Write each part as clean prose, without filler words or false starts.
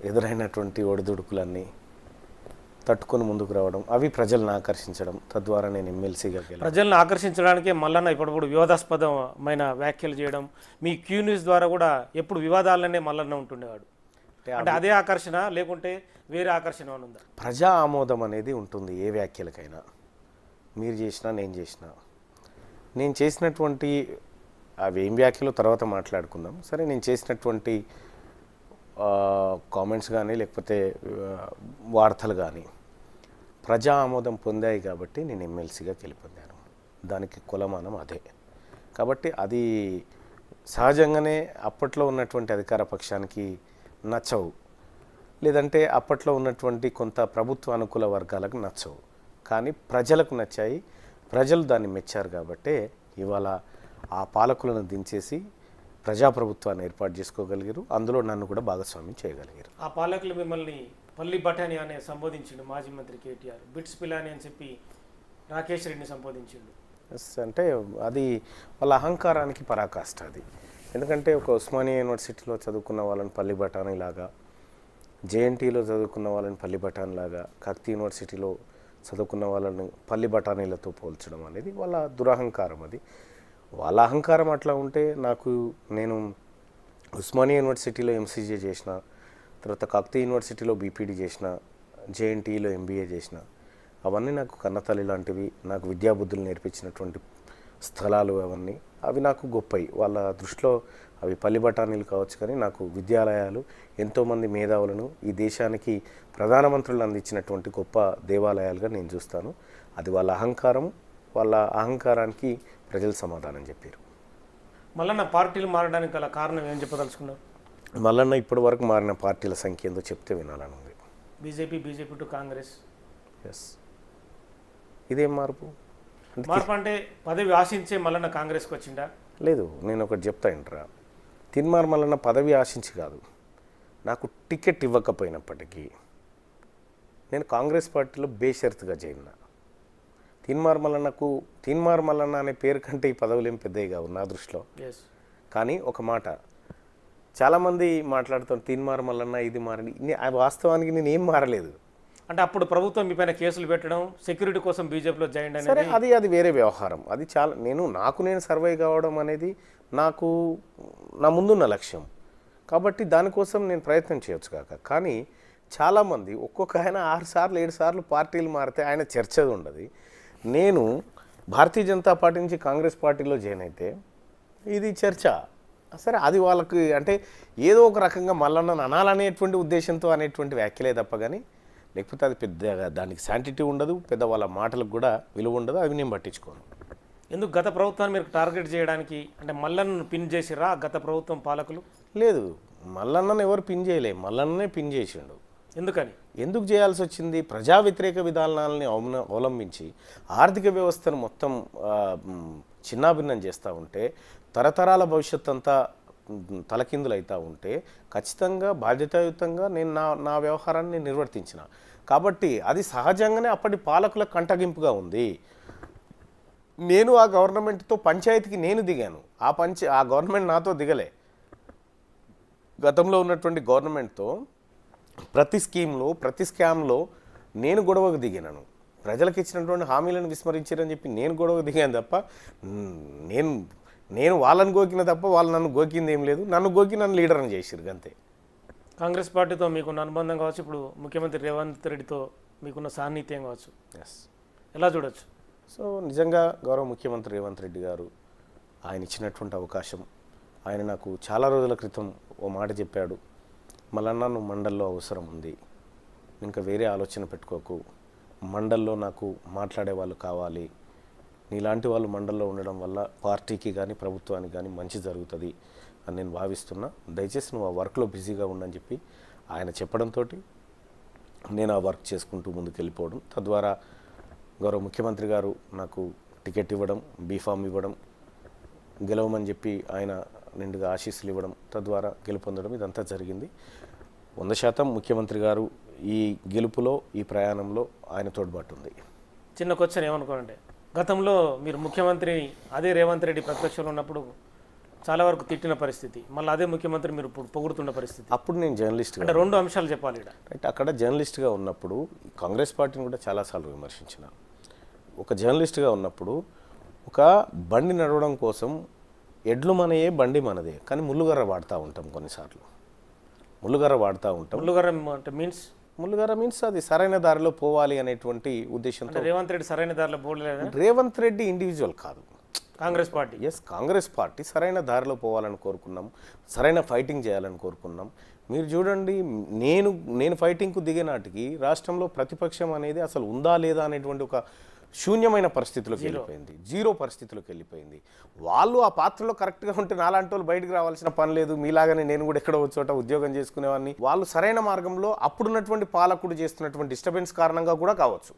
ఎదురైనటువంటి ఒడిదుడుకులన్నీ తట్టుకొని ముందుకు రావడం, అవి ప్రజలను ఆకర్షించడం, తద్వారా నేను ఎమ్మెల్సీగా ప్రజలను ఆకర్షించడానికే మల్లన్న ఇప్పుడు వివాదాస్పదమైన వ్యాఖ్యలు చేయడం, మీ క్యూ న్యూస్ ద్వారా కూడా ఎప్పుడు వివాదాలనే మల్లన్న ఉంటుండేవాడు. అంటే అదే ఆకర్షణ లేకుంటే వేరే ఆకర్షణ ఉందా? ప్రజా ఆమోదం అనేది ఉంటుంది ఏ వ్యాఖ్యలకైనా. మీరు చేసినా నేను చేసినటువంటి అవి ఏం వ్యాఖ్యలు తర్వాత మాట్లాడుకుందాం. సరే, నేను చేసినటువంటి కామెంట్స్ కానీ లేకపోతే వార్తలు కానీ ప్రజా ఆమోదం పొందాయి కాబట్టి నేను ఎమ్మెల్సీగా గెలుపొందాను. దానికి కులమానం అదే. కాబట్టి అది సహజంగానే అప్పట్లో ఉన్నటువంటి అధికార పక్షానికి నచ్చవు, లేదంటే అప్పట్లో ఉన్నటువంటి కొంత ప్రభుత్వ అనుకూల వర్గాలకు నచ్చవు. కానీ ప్రజలకు నచ్చాయి, ప్రజలు దాన్ని మెచ్చారు. కాబట్టే ఇవాళ ఆ పాలకులను దించేసి ప్రజాప్రభుత్వాన్ని ఏర్పాటు చేసుకోగలిగారు. అందులో నన్ను కూడా భాగస్వామ్యం చేయగలిగారు. ఆ పాలకులు మిమ్మల్ని పల్లి బఠానీ అనే సంబోధించిండు మాజీ మంత్రి కేటీఆర్. బిట్స్ పిలాని అని చెప్పి రాకేష్ రెడ్డిని సంబోధించిండు. అంటే అది వాళ్ళ అహంకారానికి పరాకాష్ట. అది ఎందుకంటే ఒక ఉస్మానియా యూనివర్సిటీలో చదువుకున్న వాళ్ళని పల్లి బఠానీ లాగా, జేఎన్టీలో చదువుకున్న వాళ్ళని పల్లి బఠానీ లాగా, కాకతీయ యూనివర్సిటీలో చదువుకున్న వాళ్ళని పల్లి బఠానీలతో పోల్చడం అనేది వాళ్ళ దురహంకారం. అది వాళ్ళ అహంకారం అట్లా ఉంటే నేను ఉస్మానియా యూనివర్సిటీలో ఎంసీజే చేసిన, తర్వాత కాకతీయ యూనివర్సిటీలో బీపీడీ చేసిన, జేఎన్టీలో ఎంబీఏ చేసిన, అవన్నీ నాకు కన్నతల్లి లాంటివి. నాకు విద్యాబుద్ధులు నేర్పించినటువంటి స్థలాలు అవన్నీ, అవి నాకు గొప్పవి. వాళ్ళ దృష్టిలో అవి పల్లి బఠానీలు కావచ్చు, కానీ నాకు విద్యాలయాలు, ఎంతోమంది మేధావులను ఈ దేశానికి ప్రధానమంత్రులు అందించినటువంటి గొప్ప దేవాలయాలుగా నేను చూస్తాను. అది వాళ్ళ అహంకారం. వాళ్ళ అహంకారానికి ప్రజలు సమాధానం చెప్పారు. మల్లన్న పార్టీలు మారడానికి గల కారణం ఏం చెప్పదలుచుకున్నారు? మల్లన్న ఇప్పటి వరకు మారిన పార్టీల సంఖ్య ఏందో చెప్తే వినాలని ఉంది. BJP to Congress. ఎస్, ఇదేం మార్పు? మార్పు అంటే పదవి ఆశించే మల్లన్న కాంగ్రెస్కి వచ్చిందా? లేదు, నేను ఒకటి చెప్తా ఇంట్రా. తిన్మార్ మల్లన్న పదవి ఆశించి కాదు, నాకు టికెట్ ఇవ్వకపోయినప్పటికీ నేను కాంగ్రెస్ పార్టీలో బేషరతుగా చేరిన. తిన్మార్ మల్లన్న అనే పేరు కంటే ఈ పదవులు ఏం పెద్దవి కావు నా దృష్టిలో. కానీ ఒక మాట, చాలామంది మాట్లాడుతారు తిన్మార్ మల్లన్న ఇది మారని. వాస్తవానికి నేను ఏం మారలేదు. అంటే అప్పుడు ప్రభుత్వం మీ పైన కేసులు పెట్టడం, సెక్యూరిటీ కోసం బీజేపీలో జాయిన్ సరే, అది వేరే వ్యవహారం. అది చాలా నేను సర్వే కావడం అనేది నాకు నా ముందున్న లక్ష్యం. కాబట్టి దానికోసం నేను ప్రయత్నం చేయొచ్చు కాక. కానీ చాలామంది ఒక్కొక్క ఆయన 6 సార్లు 7 సార్లు పార్టీలు మారితే ఆయన చర్చ ఉండదు. నేను భారతీయ జనతా పార్టీ నుంచి కాంగ్రెస్ పార్టీలో జాయిన్ అయితే ఇది చర్చ. సరే, అది వాళ్ళకి అంటే ఏదో ఒక రకంగా మల్లన్న అనాలనేటువంటి ఉద్దేశంతో అనేటువంటి వ్యాఖ్యలే తప్ప కానీ, లేకపోతే అది పెద్దగా దానికి శాంటిటీ ఉండదు, పెద్ద వాళ్ళ మాటలకు కూడా విలువ ఉండదు. అవి నేను పట్టించుకోను. ఎందుకు గత ప్రభుత్వాన్ని మీరు టార్గెట్ చేయడానికి, అంటే మల్లన్నను పిన్ చేసిరా గత ప్రభుత్వం పాలకులు? లేదు, మల్లన్నను ఎవరు పిన్ చేయలే, మల్లన్ననే పిన్ చేసిండు. ఎందుకు చేయాల్సి వచ్చింది? ప్రజా వ్యతిరేక విధానాలని అవలంబించి ఆర్థిక వ్యవస్థను మొత్తం చిన్నాభిన్నం చేస్తూ ఉంటే, తరతరాల భవిష్యత్ అంతా తలకిందులవుతూ ఉంటే ఖచ్చితంగా బాధ్యతాయుతంగా నేను నా వ్యవహారాన్ని నిర్వర్తించిన. కాబట్టి అది సహజంగానే అప్పటి పాలకుల కంటగింపుగా ఉంది. నేను ఆ గవర్నమెంట్తో పంచాయతీకి నేను దిగాను. ఆ గవర్నమెంట్ నాతో దిగలే. గతంలో ఉన్నటువంటి గవర్నమెంట్తో ప్రతి స్కీమ్లో, ప్రతి స్కామ్లో నేను గొడవకు దిగాను. ప్రజలకు ఇచ్చినటువంటి హామీలను విస్మరించారని చెప్పి నేను గొడవకు దిగాను తప్ప, నేను వాళ్ళని గోకిన తప్ప వాళ్ళు నన్ను గోకింది ఏం లేదు. నన్ను గోకి నన్ను లీడర్ని చేసిరు అంతే. కాంగ్రెస్ పార్టీతో మీకున్న అనుబంధం కావచ్చు, ఇప్పుడు ముఖ్యమంత్రి రేవంత్ రెడ్డితో మీకున్న సాన్నిధ్యం కావచ్చు, ఎలా చూడొచ్చు? సో నిజంగా గౌరవ ముఖ్యమంత్రి రేవంత్ రెడ్డి గారు ఆయన ఇచ్చినటువంటి అవకాశం, ఆయన నాకు చాలా రోజుల క్రితం ఓ మాట చెప్పాడు, మల్లన్న నువ్వు మండల్లో అవసరం ఉంది, ఇంకా వేరే ఆలోచన పెట్టుకోకు, మండల్లో నాకు మాట్లాడే వాళ్ళు కావాలి, నీలాంటి వాళ్ళు మండల్లో ఉండడం వల్ల పార్టీకి కానీ ప్రభుత్వానికి కానీ మంచి జరుగుతుంది అని నేను భావిస్తున్నా, దయచేసి నువ్వు ఆ వర్క్లో బిజీగా ఉండని చెప్పి ఆయన చెప్పడంతో నేను ఆ వర్క్ చేసుకుంటూ ముందుకు వెళ్ళిపోవడం, తద్వారా గౌరవ ముఖ్యమంత్రి గారు నాకు టికెట్ ఇవ్వడం, బీఫామ్ ఇవ్వడం, గెలవమని చెప్పి ఆయన నిండుగా ఆశీస్సులు ఇవ్వడం, తద్వారా గెలుపొందడం, ఇదంతా జరిగింది. 100% ముఖ్యమంత్రి గారు ఈ గెలుపులో, ఈ ప్రయాణంలో ఆయన తోడ్పాటు ఉంది. చిన్న క్వశ్చన్ ఏమనుకోనంటే, గతంలో మీరు ముఖ్యమంత్రి అదే రేవంత్ రెడ్డి ప్రతిపక్షంలో ఉన్నప్పుడు చాలా వరకు తిట్టిన పరిస్థితి, మళ్ళీ అదే ముఖ్యమంత్రి మీరు ఇప్పుడు పొగుడుతున్న పరిస్థితి. అప్పుడు నేను జర్నలిస్ట్గా అంటే రెండు అంశాలు చెప్పాలి ఇక్కడ. రైట్, అక్కడ జర్నలిస్ట్గా ఉన్నప్పుడు కాంగ్రెస్ పార్టీని కూడా చాలాసార్లు విమర్శించిన. ఒక జర్నలిస్ట్గా ఉన్నప్పుడు ఒక బండి నడవడం కోసం ఎడ్లు మనయే బండి మనదే, కానీ ముళ్ళుగర్ర వాడుతూ ఉంటాం కొన్నిసార్లు. ముళ్ళుగర్ర వాడుతూ ఉంటాం. ముళ్ళుగరం అంటే మీన్స్ ముళ్ళుగర్ర మీన్స్ అది సరైన దారిలో పోవాలి అనేటువంటి ఉద్దేశంతో. రేవంత్ రెడ్డి సరైన దారిలో పోలేదా? రేవంత్ రెడ్డి ఇండివిజువల్ కాదు, Congress party. Yes, Congress party సరైన దారిలో పోవాలని కోరుకున్నాం, సరైన ఫైటింగ్ చేయాలని కోరుకున్నాం. మీరు చూడండి, నేను ఫైటింగ్కు దిగే నాటికి రాష్ట్రంలో ప్రతిపక్షం అనేది అసలు ఉందా లేదా అనేటువంటి ఒక శూన్యమైన పరిస్థితిలోకి వెళ్ళిపోయింది, జీరో పరిస్థితిలోకి వెళ్ళిపోయింది. వాళ్ళు ఆ పాత్రలో కరెక్ట్గా ఉంటే నాలాంటి వాళ్ళు బయటకు రావాల్సిన పని లేదు, మీలాగానే నేను కూడా ఎక్కడో చోట ఉద్యోగం చేసుకునేవాడిని. వాళ్ళు సరైన మార్గంలో అప్పుడున్నటువంటి పాలకుడు చేస్తున్నటువంటి డిస్టర్బెన్స్ కారణంగా కూడా కావచ్చు,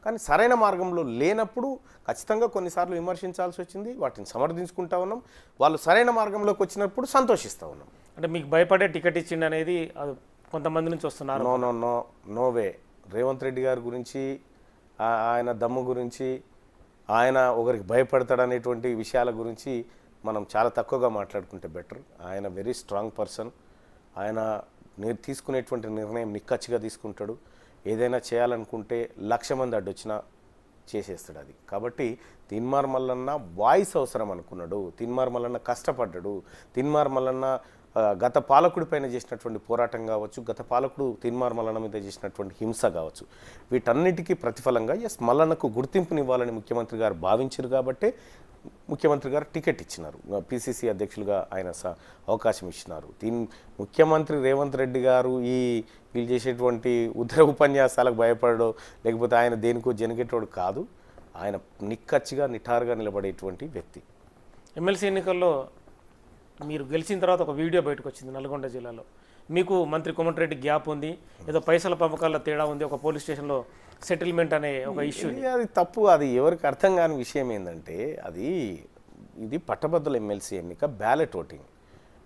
కానీ సరైన మార్గంలో లేనప్పుడు ఖచ్చితంగా కొన్నిసార్లు విమర్శించాల్సి వచ్చింది. వాటిని సమర్థించుకుంటా ఉన్నాం. వాళ్ళు సరైన మార్గంలోకి వచ్చినప్పుడు సంతోషిస్తూ ఉన్నాం. అంటే మీకు భయపడే టికెట్ ఇచ్చింది అనేది అది కొంతమంది నుంచి వస్తున్నారు. No no no no way. Revanth Reddy గారి గురించి, ఆయన దమ్ము గురించి, ఆయన ఒకరికి భయపడతాడనేటువంటి విషయాల గురించి మనం చాలా తక్కువగా మాట్లాడుకుంటే బెటర్. ఆయన వెరీ స్ట్రాంగ్ పర్సన్. ఆయన తీసుకునేటువంటి నిర్ణయం నిక్కచ్చిగా తీసుకుంటాడు. ఏదైనా చేయాలనుకుంటే 1,00,000 మంది అడ్డొచ్చినా చేసేస్తాడు అది. కాబట్టి తిన్మార్ మల్లన్న వాయిస్ అవసరం అనుకున్నాడు, తిన్మార్ మల్లన్న కష్టపడ్డాడు, తిన్మార్ మల్లన్న గత పాలకుడి పైన చేసినటువంటి పోరాటం కావచ్చు, గత పాలకుడు తిన్మార్ మల్లన్న మీద చేసినటువంటి హింస కావచ్చు, వీటన్నిటికీ ప్రతిఫలంగా ఎస్ మల్లన్నకు గుర్తింపునివ్వాలని ముఖ్యమంత్రి గారు భావించారు. కాబట్టే ముఖ్యమంత్రి గారు టికెట్ ఇచ్చినారు, పిసిసి అధ్యక్షులుగా ఆయన అవకాశం ఇచ్చినారు. ముఖ్యమంత్రి రేవంత్ రెడ్డి గారు వీళ్ళు చేసేటువంటి ఉత్తర ఉపన్యాసాలకు భయపడో లేకపోతే ఆయన దేనికో జనగేటోడు కాదు. ఆయన నిక్కచ్చిగా నిఠారుగా నిలబడేటువంటి వ్యక్తి. ఎమ్మెల్సీ ఎన్నికల్లో మీరు గెలిచిన తర్వాత ఒక వీడియో బయటకు వచ్చింది నల్గొండ జిల్లాలో. మీకు మంత్రి కోమటిరెడ్డి గ్యాప్ ఉంది, ఏదో పైసల పంపకాల్లో తేడా ఉంది, ఒక పోలీస్ స్టేషన్లో సెటిల్మెంట్ అనే ఒక ఇష్యూ. అది తప్పు. అది ఎవరికి అర్థం కాని విషయం ఏంటంటే ఇది పట్టభద్రుల ఎమ్మెల్సీ ఎన్నిక, బ్యాలెట్ ఓటింగ్.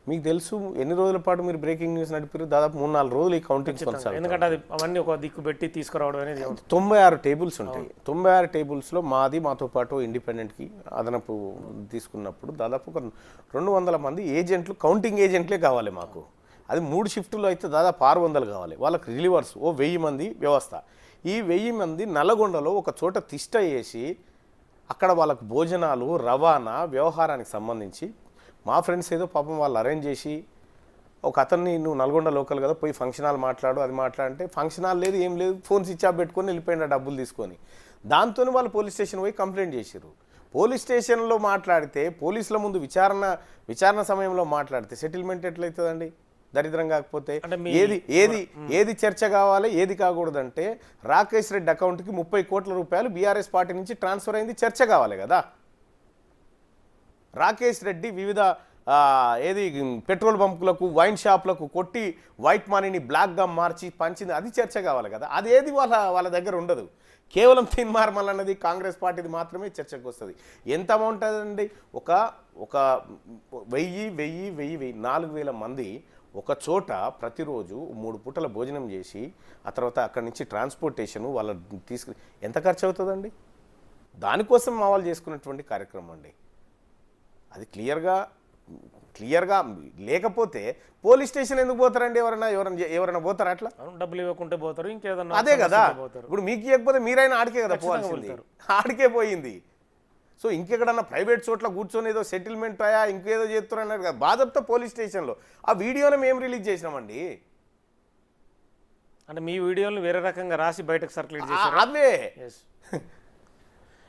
మీకు తెలుసు ఎన్ని రోజుల పాటు మీరు బ్రేకింగ్ న్యూస్ నడిపారు? దాదాపు 3-4 రోజులు ఈ కౌంటింగ్ కొనసాగుతుంది. ఎందుకంటే అది అవన్నీ ఒక దిక్కు పెట్టి తీసుకురావడం అనేది 96 టేబుల్స్ ఉంటాయి. 96 టేబుల్స్లో మాతో పాటు ఇండిపెండెంట్కి అదనపు తీసుకున్నప్పుడు దాదాపు ఒక 200 మంది ఏజెంట్లు, కౌంటింగ్ ఏజెంట్లే కావాలి మాకు. అది 3 షిఫ్టుల్లో అయితే దాదాపు 600 కావాలి. వాళ్ళకి రిలీవర్స్ 1000 మంది వ్యవస్థ. ఈ 1000 మంది నల్లగొండలో ఒక చోట తిష్ట వేసి అక్కడ వాళ్ళకు భోజనాలు, రవాణా, వ్యవహారానికి సంబంధించి మా ఫ్రెండ్స్ ఏదో పాపం వాళ్ళు అరేంజ్ చేసి ఒక అతన్ని నువ్వు నల్గొండ లోకల్ కదా పోయి ఫంక్షన్ హాల్ మాట్లాడు, అది మాట్లాడంటే ఫంక్షన్ హాల్ లేదు, ఏం లేదు, ఫోన్ స్విచ్ ఆఫ్ పెట్టుకొని వెళ్ళిపోయిన డబ్బులు తీసుకొని. దాంతో వాళ్ళు పోలీస్ స్టేషన్ పోయి కంప్లైంట్ చేశారు. పోలీస్ స్టేషన్లో మాట్లాడితే, పోలీసుల ముందు విచారణ సమయంలో మాట్లాడితే సెటిల్మెంట్ ఎట్లయితుందండి? దరిద్రం కాకపోతే ఏది చర్చ కావాలి, ఏది కాకూడదంటే రాకేష్ రెడ్డి అకౌంట్కి 30 కోట్ల రూపాయలు బీఆర్ఎస్ పార్టీ నుంచి ట్రాన్స్ఫర్ అయింది, చర్చ కావాలి కదా. రాకేష్ రెడ్డి వివిధ పెట్రోల్ బంకులకు, వైన్ షాపులకు కొట్టి వైట్ మనీని బ్లాక్గా మార్చి పంచింది, అది చర్చ కావాలి కదా. అదేది వాళ్ళ దగ్గర ఉండదు. కేవలం తిన్మార్ మల్లన్నది కాంగ్రెస్ పార్టీది మాత్రమే చర్చకు వస్తుంది. ఎంత అమౌంట్ అండి? ఒక 1000 4,000 మంది ఒక చోట ప్రతిరోజు 3 పూటల భోజనం చేసి ఆ తర్వాత అక్కడి నుంచి ట్రాన్స్పోర్టేషను వాళ్ళ ఎంత ఖర్చు అవుతుందండి? దానికోసం మా వాళ్ళు చేసుకున్నటువంటి కార్యక్రమం అండి. అది క్లియర్గా లేకపోతే పోలీస్ స్టేషన్ ఎందుకు పోతారండి? ఎవరైనా పోతారా అట్లా? డబ్బులు ఇవ్వకుంటే పోతారు, ఇంకేదన్నా. అదే కదా, ఇప్పుడు మీకు ఇవ్వకపోతే మీరైనా ఆడికే కదా పోవాల్సింది, ఆడికే పోయింది. సో ఇంకెక్కడన్నా ప్రైవేట్ చోట్ల కూర్చొని ఏదో సెటిల్మెంట్ అయ్యా ఇంకేదో చేస్తున్నారు కదా, బాధతో పోలీస్ స్టేషన్లో ఆ వీడియోని మేము రిలీజ్ చేసినామండి. అంటే మీ వీడియోని వేరే రకంగా రాసి బయటకు సర్క్యులేట్ చేశారు. అవే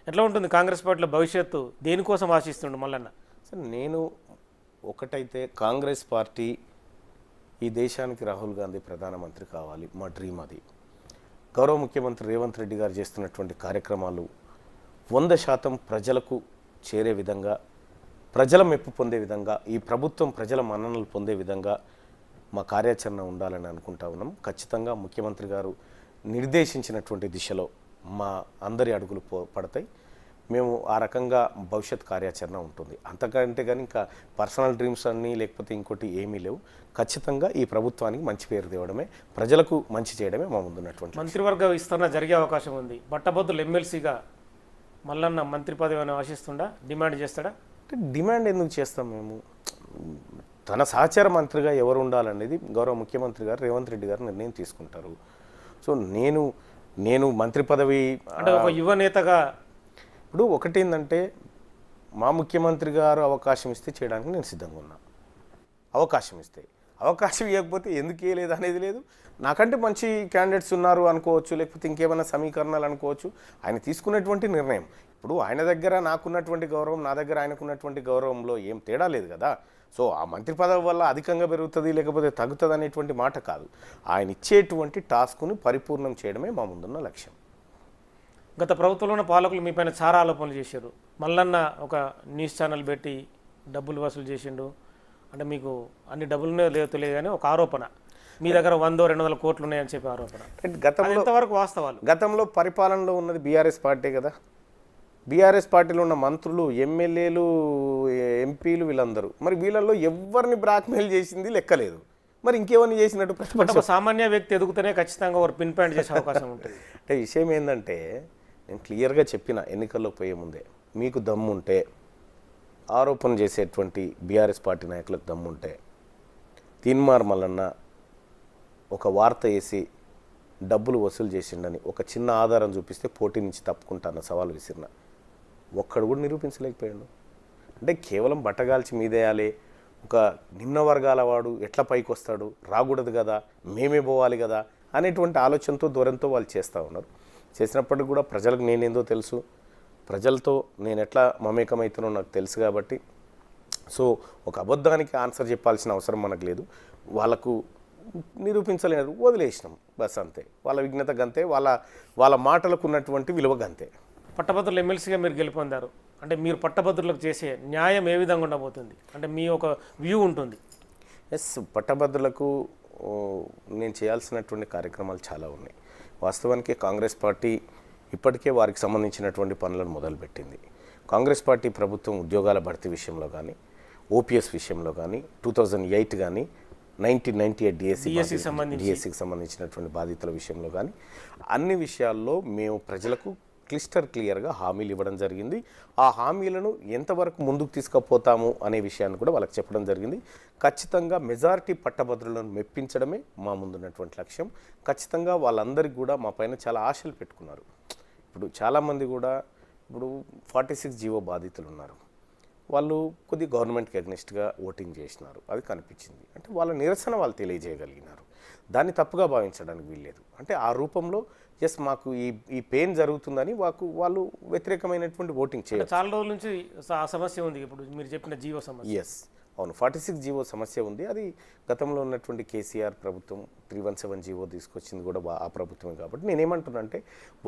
ఎట్లా ఉంటుంది కాంగ్రెస్ పార్టీలో భవిష్యత్తు? దేనికోసం ఆశిస్తుండు మల్లన్న? సార్ నేను ఒకటైతే కాంగ్రెస్ పార్టీ ఈ దేశానికి రాహుల్ గాంధీ ప్రధానమంత్రి కావాలి, మా డ్రీమ్ అది. గౌరవ ముఖ్యమంత్రి రేవంత్ రెడ్డి గారు చేస్తున్నటువంటి కార్యక్రమాలు 100% ప్రజలకు చేరే విధంగా, ప్రజల మెప్పు పొందే విధంగా, ఈ ప్రభుత్వం ప్రజల మన్ననలు పొందే విధంగా మా కార్యాచరణ ఉండాలని అనుకుంటా ఉన్నాం. ఖచ్చితంగా ముఖ్యమంత్రి గారు నిర్దేశించినటువంటి దిశలో మా అందరి అడుగులు పడతాయి. మేము ఆ రకంగా భవిష్యత్ కార్యాచరణ ఉంటుంది. అంతకంటే కానీ ఇంకా పర్సనల్ డ్రీమ్స్ అన్నీ లేకపోతే ఇంకోటి ఏమీ లేవు. ఖచ్చితంగా ఈ ప్రభుత్వానికి మంచి పేరు తేవడమే, ప్రజలకు మంచి చేయడమే మా ముందున్నటువంటి. మంత్రివర్గ విస్తరణ జరిగే అవకాశం ఉంది. పట్టభద్రులు ఎమ్మెల్సీగా మల్లన్న మంత్రి పదవి అని ఆశిస్తుండా, డిమాండ్ చేస్తాడా? అంటే డిమాండ్ ఎందుకు చేస్తాం మేము? తన సహచార మంత్రిగా ఎవరు ఉండాలనేది గౌరవ ముఖ్యమంత్రి గారు రేవంత్ రెడ్డి గారు నిర్ణయం తీసుకుంటారు. సో నేను మంత్రి పదవి అంటే ఒక యువ నేతగా ఇప్పుడు ఒకటి ఏంటంటే మా ముఖ్యమంత్రి గారు అవకాశం ఇస్తే చేయడానికి నేను సిద్ధంగా ఉన్నా. అవకాశం ఇస్తే, అవకాశం ఇవ్వకపోతే ఎందుకు ఇవ్వలేదు అనేది లేదు. నాకంటే మంచి క్యాండిడేట్స్ ఉన్నారు అనుకోవచ్చు, లేకపోతే ఇంకేమైనా సమీకరణాలు అనుకోవచ్చు. ఆయన తీసుకున్నటువంటి నిర్ణయం, ఇప్పుడు ఆయన దగ్గర నాకున్నటువంటి గౌరవం, నా దగ్గర ఆయనకున్నటువంటి గౌరవంలో ఏం తేడా లేదు కదా. సో ఆ మంత్రి పదవి వల్ల అధికంగా పెరుగుతుంది లేకపోతే తగ్గుతుంది అనేటువంటి మాట కాదు. ఆయన ఇచ్చేటువంటి టాస్క్ను పరిపూర్ణం చేయడమే మా ముందున్న లక్ష్యం. గత ప్రభుత్వంలో పాలకులు మీ పైన చాలా ఆరోపణలు చేశారు. మల్లన్న ఒక న్యూస్ ఛానల్ పెట్టి డబ్బులు వసూలు చేసిండు అంటే మీకు అన్ని డబ్బులునే లేదో తెలియదు కానీ ఒక ఆరోపణ, మీ దగ్గర 100-200 కోట్లు ఉన్నాయని చెప్పి ఆరోపణ. గతంలో ఎంతవరకు వాస్తవాలు? గతంలో పరిపాలనలో ఉన్నది బీఆర్ఎస్ పార్టీ కదా. బీఆర్ఎస్ పార్టీలో ఉన్న మంత్రులు, ఎమ్మెల్యేలు, ఎంపీలు వీళ్ళందరూ, మరి వీళ్ళల్లో ఎవరిని బ్లాక్మెయిల్ చేసింది లెక్కలేదు. మరి ఇంకేమని చేసినట్టు ప్రతిపక్షం? ఒక సామాన్య వ్యక్తి ఎదుగుతూనే ఖచ్చితంగా ఒక పిన్ పాయింట్ చేసే అవకాశం ఉంటుంది. అంటే విషయం ఏంటంటే నేను క్లియర్గా చెప్పిన ఎన్నికల్లో పోయే ముందే, మీకు దమ్ముంటే ఆరోపణ చేసేటువంటి బీఆర్ఎస్ పార్టీ నాయకులకు దమ్ముంటే తీన్మార్ మల్లన్న ఒక వార్త వేసి డబ్బులు వసూలు చేసిండని ఒక చిన్న ఆధారం చూపిస్తే పోటీ నుంచి తప్పుకుంటాను సవాల్ విసిరిన, ఒక్కడు కూడా నిరూపించలేకపోయాడు. అంటే కేవలం బట్టగాల్చి మీదేయాలి, ఒక నిమ్న వర్గాల వాడు ఎట్లా పైకి వస్తాడు, రాకూడదు కదా, మేమే పోవాలి కదా అనేటువంటి ఆలోచనతో దూరంతో వాళ్ళు చేస్తూ ఉన్నారు. చేసినప్పటికి కూడా ప్రజలకు నేనేందో తెలుసు, ప్రజలతో నేను ఎట్లా మమేకమవుతానో నాకు తెలుసు కాబట్టి సో ఒక అబద్ధానికి ఆన్సర్ చెప్పాల్సిన అవసరం మనకు లేదు. వాళ్ళకు నిరూపించలేరు, వదిలేసినాం బస్ అంతే. వాళ్ళ విఘ్నత గంతే, వాళ్ళ మాటలకు ఉన్నటువంటి విలువ గంతే. పట్టభద్రులు ఎమ్మెల్సీగా మీరు గెలుపొందారు అంటే మీరు పట్టభద్రులకు చేసే న్యాయం ఏ విధంగా ఉండబోతుంది అంటే మీ ఒక వ్యూ ఉంటుంది? ఎస్, పట్టభద్రులకు నేను చేయాల్సినటువంటి కార్యక్రమాలు చాలా ఉన్నాయి. వాస్తవానికి కాంగ్రెస్ పార్టీ ఇప్పటికే వారికి సంబంధించినటువంటి పనులను మొదలుపెట్టింది. కాంగ్రెస్ పార్టీ ప్రభుత్వం ఉద్యోగాల భర్తీ విషయంలో కానీ, ఓపీఎస్ విషయంలో కానీ, 2008 కానీ 1998 డిఎస్సికి సంబంధించినటువంటి బాధితుల విషయంలో కానీ అన్ని విషయాల్లో మేము ప్రజలకు క్లియర్గా హామీలు ఇవ్వడం జరిగింది. ఆ హామీలను ఎంతవరకు ముందుకు తీసుకుపోతాము అనే విషయాన్ని కూడా వాళ్ళకి చెప్పడం జరిగింది. ఖచ్చితంగా మెజారిటీ పట్టభద్రులను మెప్పించడమే మా ముందున్నటువంటి లక్ష్యం. ఖచ్చితంగా వాళ్ళందరికీ కూడా మా పైన చాలా ఆశలు పెట్టుకున్నారు. ఇప్పుడు చాలామంది కూడా ఇప్పుడు 46 జీవో బాధితులు ఉన్నారు. వాళ్ళు కొద్ది గవర్నమెంట్కి అగ్నిస్ట్గా ఓటింగ్ చేసినారు, అది కనిపించింది. అంటే వాళ్ళ నిరసన వాళ్ళు తెలియజేయగలిగినారు. దాన్ని తప్పుగా భావించడానికి వీల్లేదు. అంటే ఆ రూపంలో ఎస్ మాకు ఈ పెయిన్ జరుగుతుందని వాళ్ళు వ్యతిరేకమైనటువంటి ఓటింగ్ చేయాలి. చాలా రోజుల నుంచి ఆ సమస్య ఉంది. ఇప్పుడు మీరు చెప్పిన జీవో సమస్య. ఎస్ అవును, 46 జీవో సమస్య ఉంది. అది గతంలో ఉన్నటువంటి కేసీఆర్ ప్రభుత్వం 317 జీవో తీసుకొచ్చింది కూడా ఆ ప్రభుత్వమే. కాబట్టి నేనేమంటున్నానంటే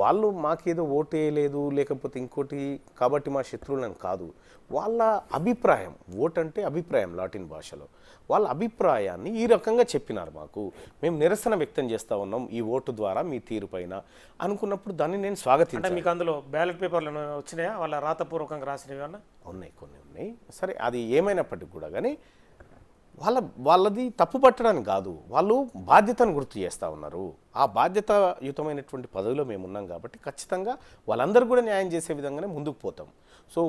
వాళ్ళు మాకేదో ఓటు వేయలేదు లేకపోతే ఇంకోటి కాబట్టి మా శత్రువులను కాదు, వాళ్ళ అభిప్రాయం, ఓటు అంటే అభిప్రాయం లాటిన్ భాషలో, వాళ్ళ అభిప్రాయాన్ని ఈ రకంగా చెప్పినారు మాకు, మేము నిరసన వ్యక్తం చేస్తూ ఉన్నాం ఈ ఓటు ద్వారా మీ తీరు పైన అనుకున్నప్పుడు దాన్ని నేను స్వాగతించాను. మీకు అందులో బ్యాలెట్ పేపర్లు వచ్చినాయా, వాళ్ళ రాతపూర్వకంగా రాసినవి అన్న? ఉన్నాయి, కొన్ని ఉన్నాయి. సరే, అది ఏమైనప్పటికీ కూడా కానీ వాళ్ళది తప్పు పట్టడానికి కాదు, వాళ్ళు బాధ్యతను గుర్తు చేస్తూ ఉన్నారు. ఆ బాధ్యతాయుతమైనటువంటి పదవిలో మేము ఉన్నాం కాబట్టి ఖచ్చితంగా వాళ్ళందరూ కూడా న్యాయం చేసే విధంగానే ముందుకు పోతాం. సో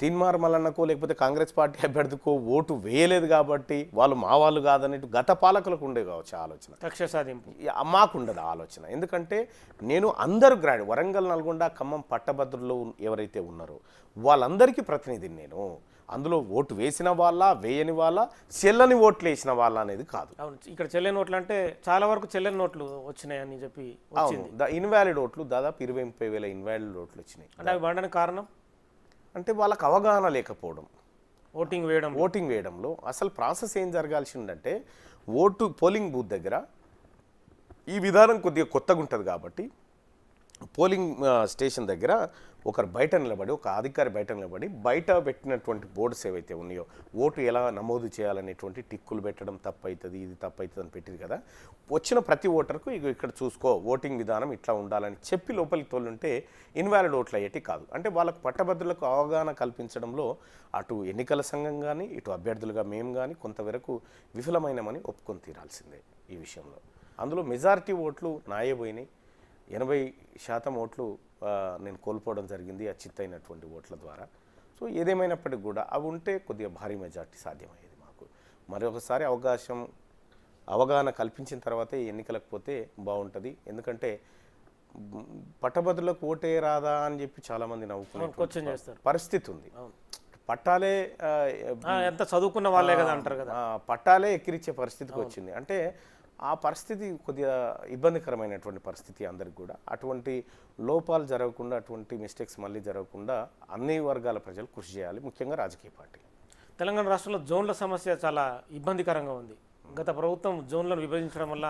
తీన్మార్ మల్లన్నకో లేకపోతే కాంగ్రెస్ పార్టీ అభ్యర్థికో ఓటు వేయలేదు కాబట్టి వాళ్ళు మా వాళ్ళు కాదనేటు గత పాలకులకు ఉండే కావచ్చు ఆలోచన, కక్ష సాధింపు. మాకుండదు ఆలోచన. ఎందుకంటే నేను అందరూ వరంగల్, నల్గొండ, ఖమ్మం పట్టభద్రులు ఎవరైతే ఉన్నారో వాళ్ళందరికీ ప్రతినిధిని నేను. అందులో ఓటు వేసిన వాళ్ళ, వేయని వాళ్ళ, చెల్లని ఓట్లు వేసిన వాళ్ళ అనేది కాదు. అవును, ఇక్కడ చెల్లని ఓట్లు అంటే చాలా వరకు చెల్లని ఓట్లు వచ్చినాయని చెప్పి వచ్చింది. ఇన్వాలిడ్ ఓట్లు దాదాపు 20-30 వేల ఇన్వాలిడ్ ఓట్లు వచ్చినాయి. అంటే అవి వాడడానికి కారణం అంటే వాళ్ళకి అవగాహన లేకపోవడం. ఓటింగ్ వేయడంలో అసలు ప్రాసెస్ ఏం జరగాల్సి ఉందంటే పోలింగ్ బూత్ దగ్గర ఈ విధానం కొద్దిగా కొత్తగా ఉంటుంది కాబట్టి పోలింగ్ స్టేషన్ దగ్గర ఒకరు బయట నిలబడి, ఒక అధికారి బయట నిలబడి బయట పెట్టినటువంటి బోర్డ్స్ ఏవైతే ఉన్నాయో ఓటు ఎలా నమోదు చేయాలనేటువంటి టిక్కులు పెట్టడం తప్పవుతుంది, ఇది తప్పవుతుంది అని పెట్టింది కదా. వచ్చిన ప్రతి ఓటర్కు ఇక్కడ చూసుకో ఓటింగ్ విధానం ఇట్లా ఉండాలని చెప్పి లోపలికి తోలుంటే ఇన్వాలిడ్ ఓట్లు అయ్యేటి కాదు. అంటే వాళ్ళకు పట్టభద్రులకు అవగాహన కల్పించడంలో అటు ఎన్నికల సంఘం కానీ ఇటు అభ్యర్థులుగా మేము కానీ కొంతవరకు విఫలమైనమని ఒప్పుకొని తీరాల్సిందే ఈ విషయంలో. అందులో మెజారిటీ ఓట్లు నాయే పోయినాయి. 80% ఓట్లు నేను కోల్పోవడం జరిగింది ఆ చిత్తైనటువంటి ఓట్ల ద్వారా. సో ఏదేమైనప్పటికీ కూడా అవి ఉంటే కొద్దిగా భారీ మెజార్టీ సాధ్యమయ్యేది మాకు. మరొకసారి అవగాహన కల్పించిన తర్వాతే ఎన్నికలకు పోతే బాగుంటుంది. ఎందుకంటే పట్టభద్రులకు ఓటే రాదా అని చెప్పి చాలామంది క్వశ్చన్ నవ్వుకునే చేస్తారు. పరిస్థితి ఉంది. పట్టాలే ఎంత చదువుకున్న వాళ్ళే కదా అంటారు కదా, పట్టాలే ఎక్కిరిచ్చే పరిస్థితికి వచ్చింది. అంటే ఆ పరిస్థితి కొద్దిగా ఇబ్బందికరమైనటువంటి పరిస్థితి అందరికి కూడా. అటువంటి లోపాలు జరగకుండా, అటువంటి మిస్టేక్స్ మళ్ళీ జరగకుండా అన్ని వర్గాల ప్రజలు కృషి చేయాలి, ముఖ్యంగా రాజకీయ పార్టీలు. తెలంగాణ రాష్ట్రంలో జోన్ల సమస్య చాలా ఇబ్బందికరంగా ఉంది. గత ప్రభుత్వం జోన్లను విభజించడం వల్ల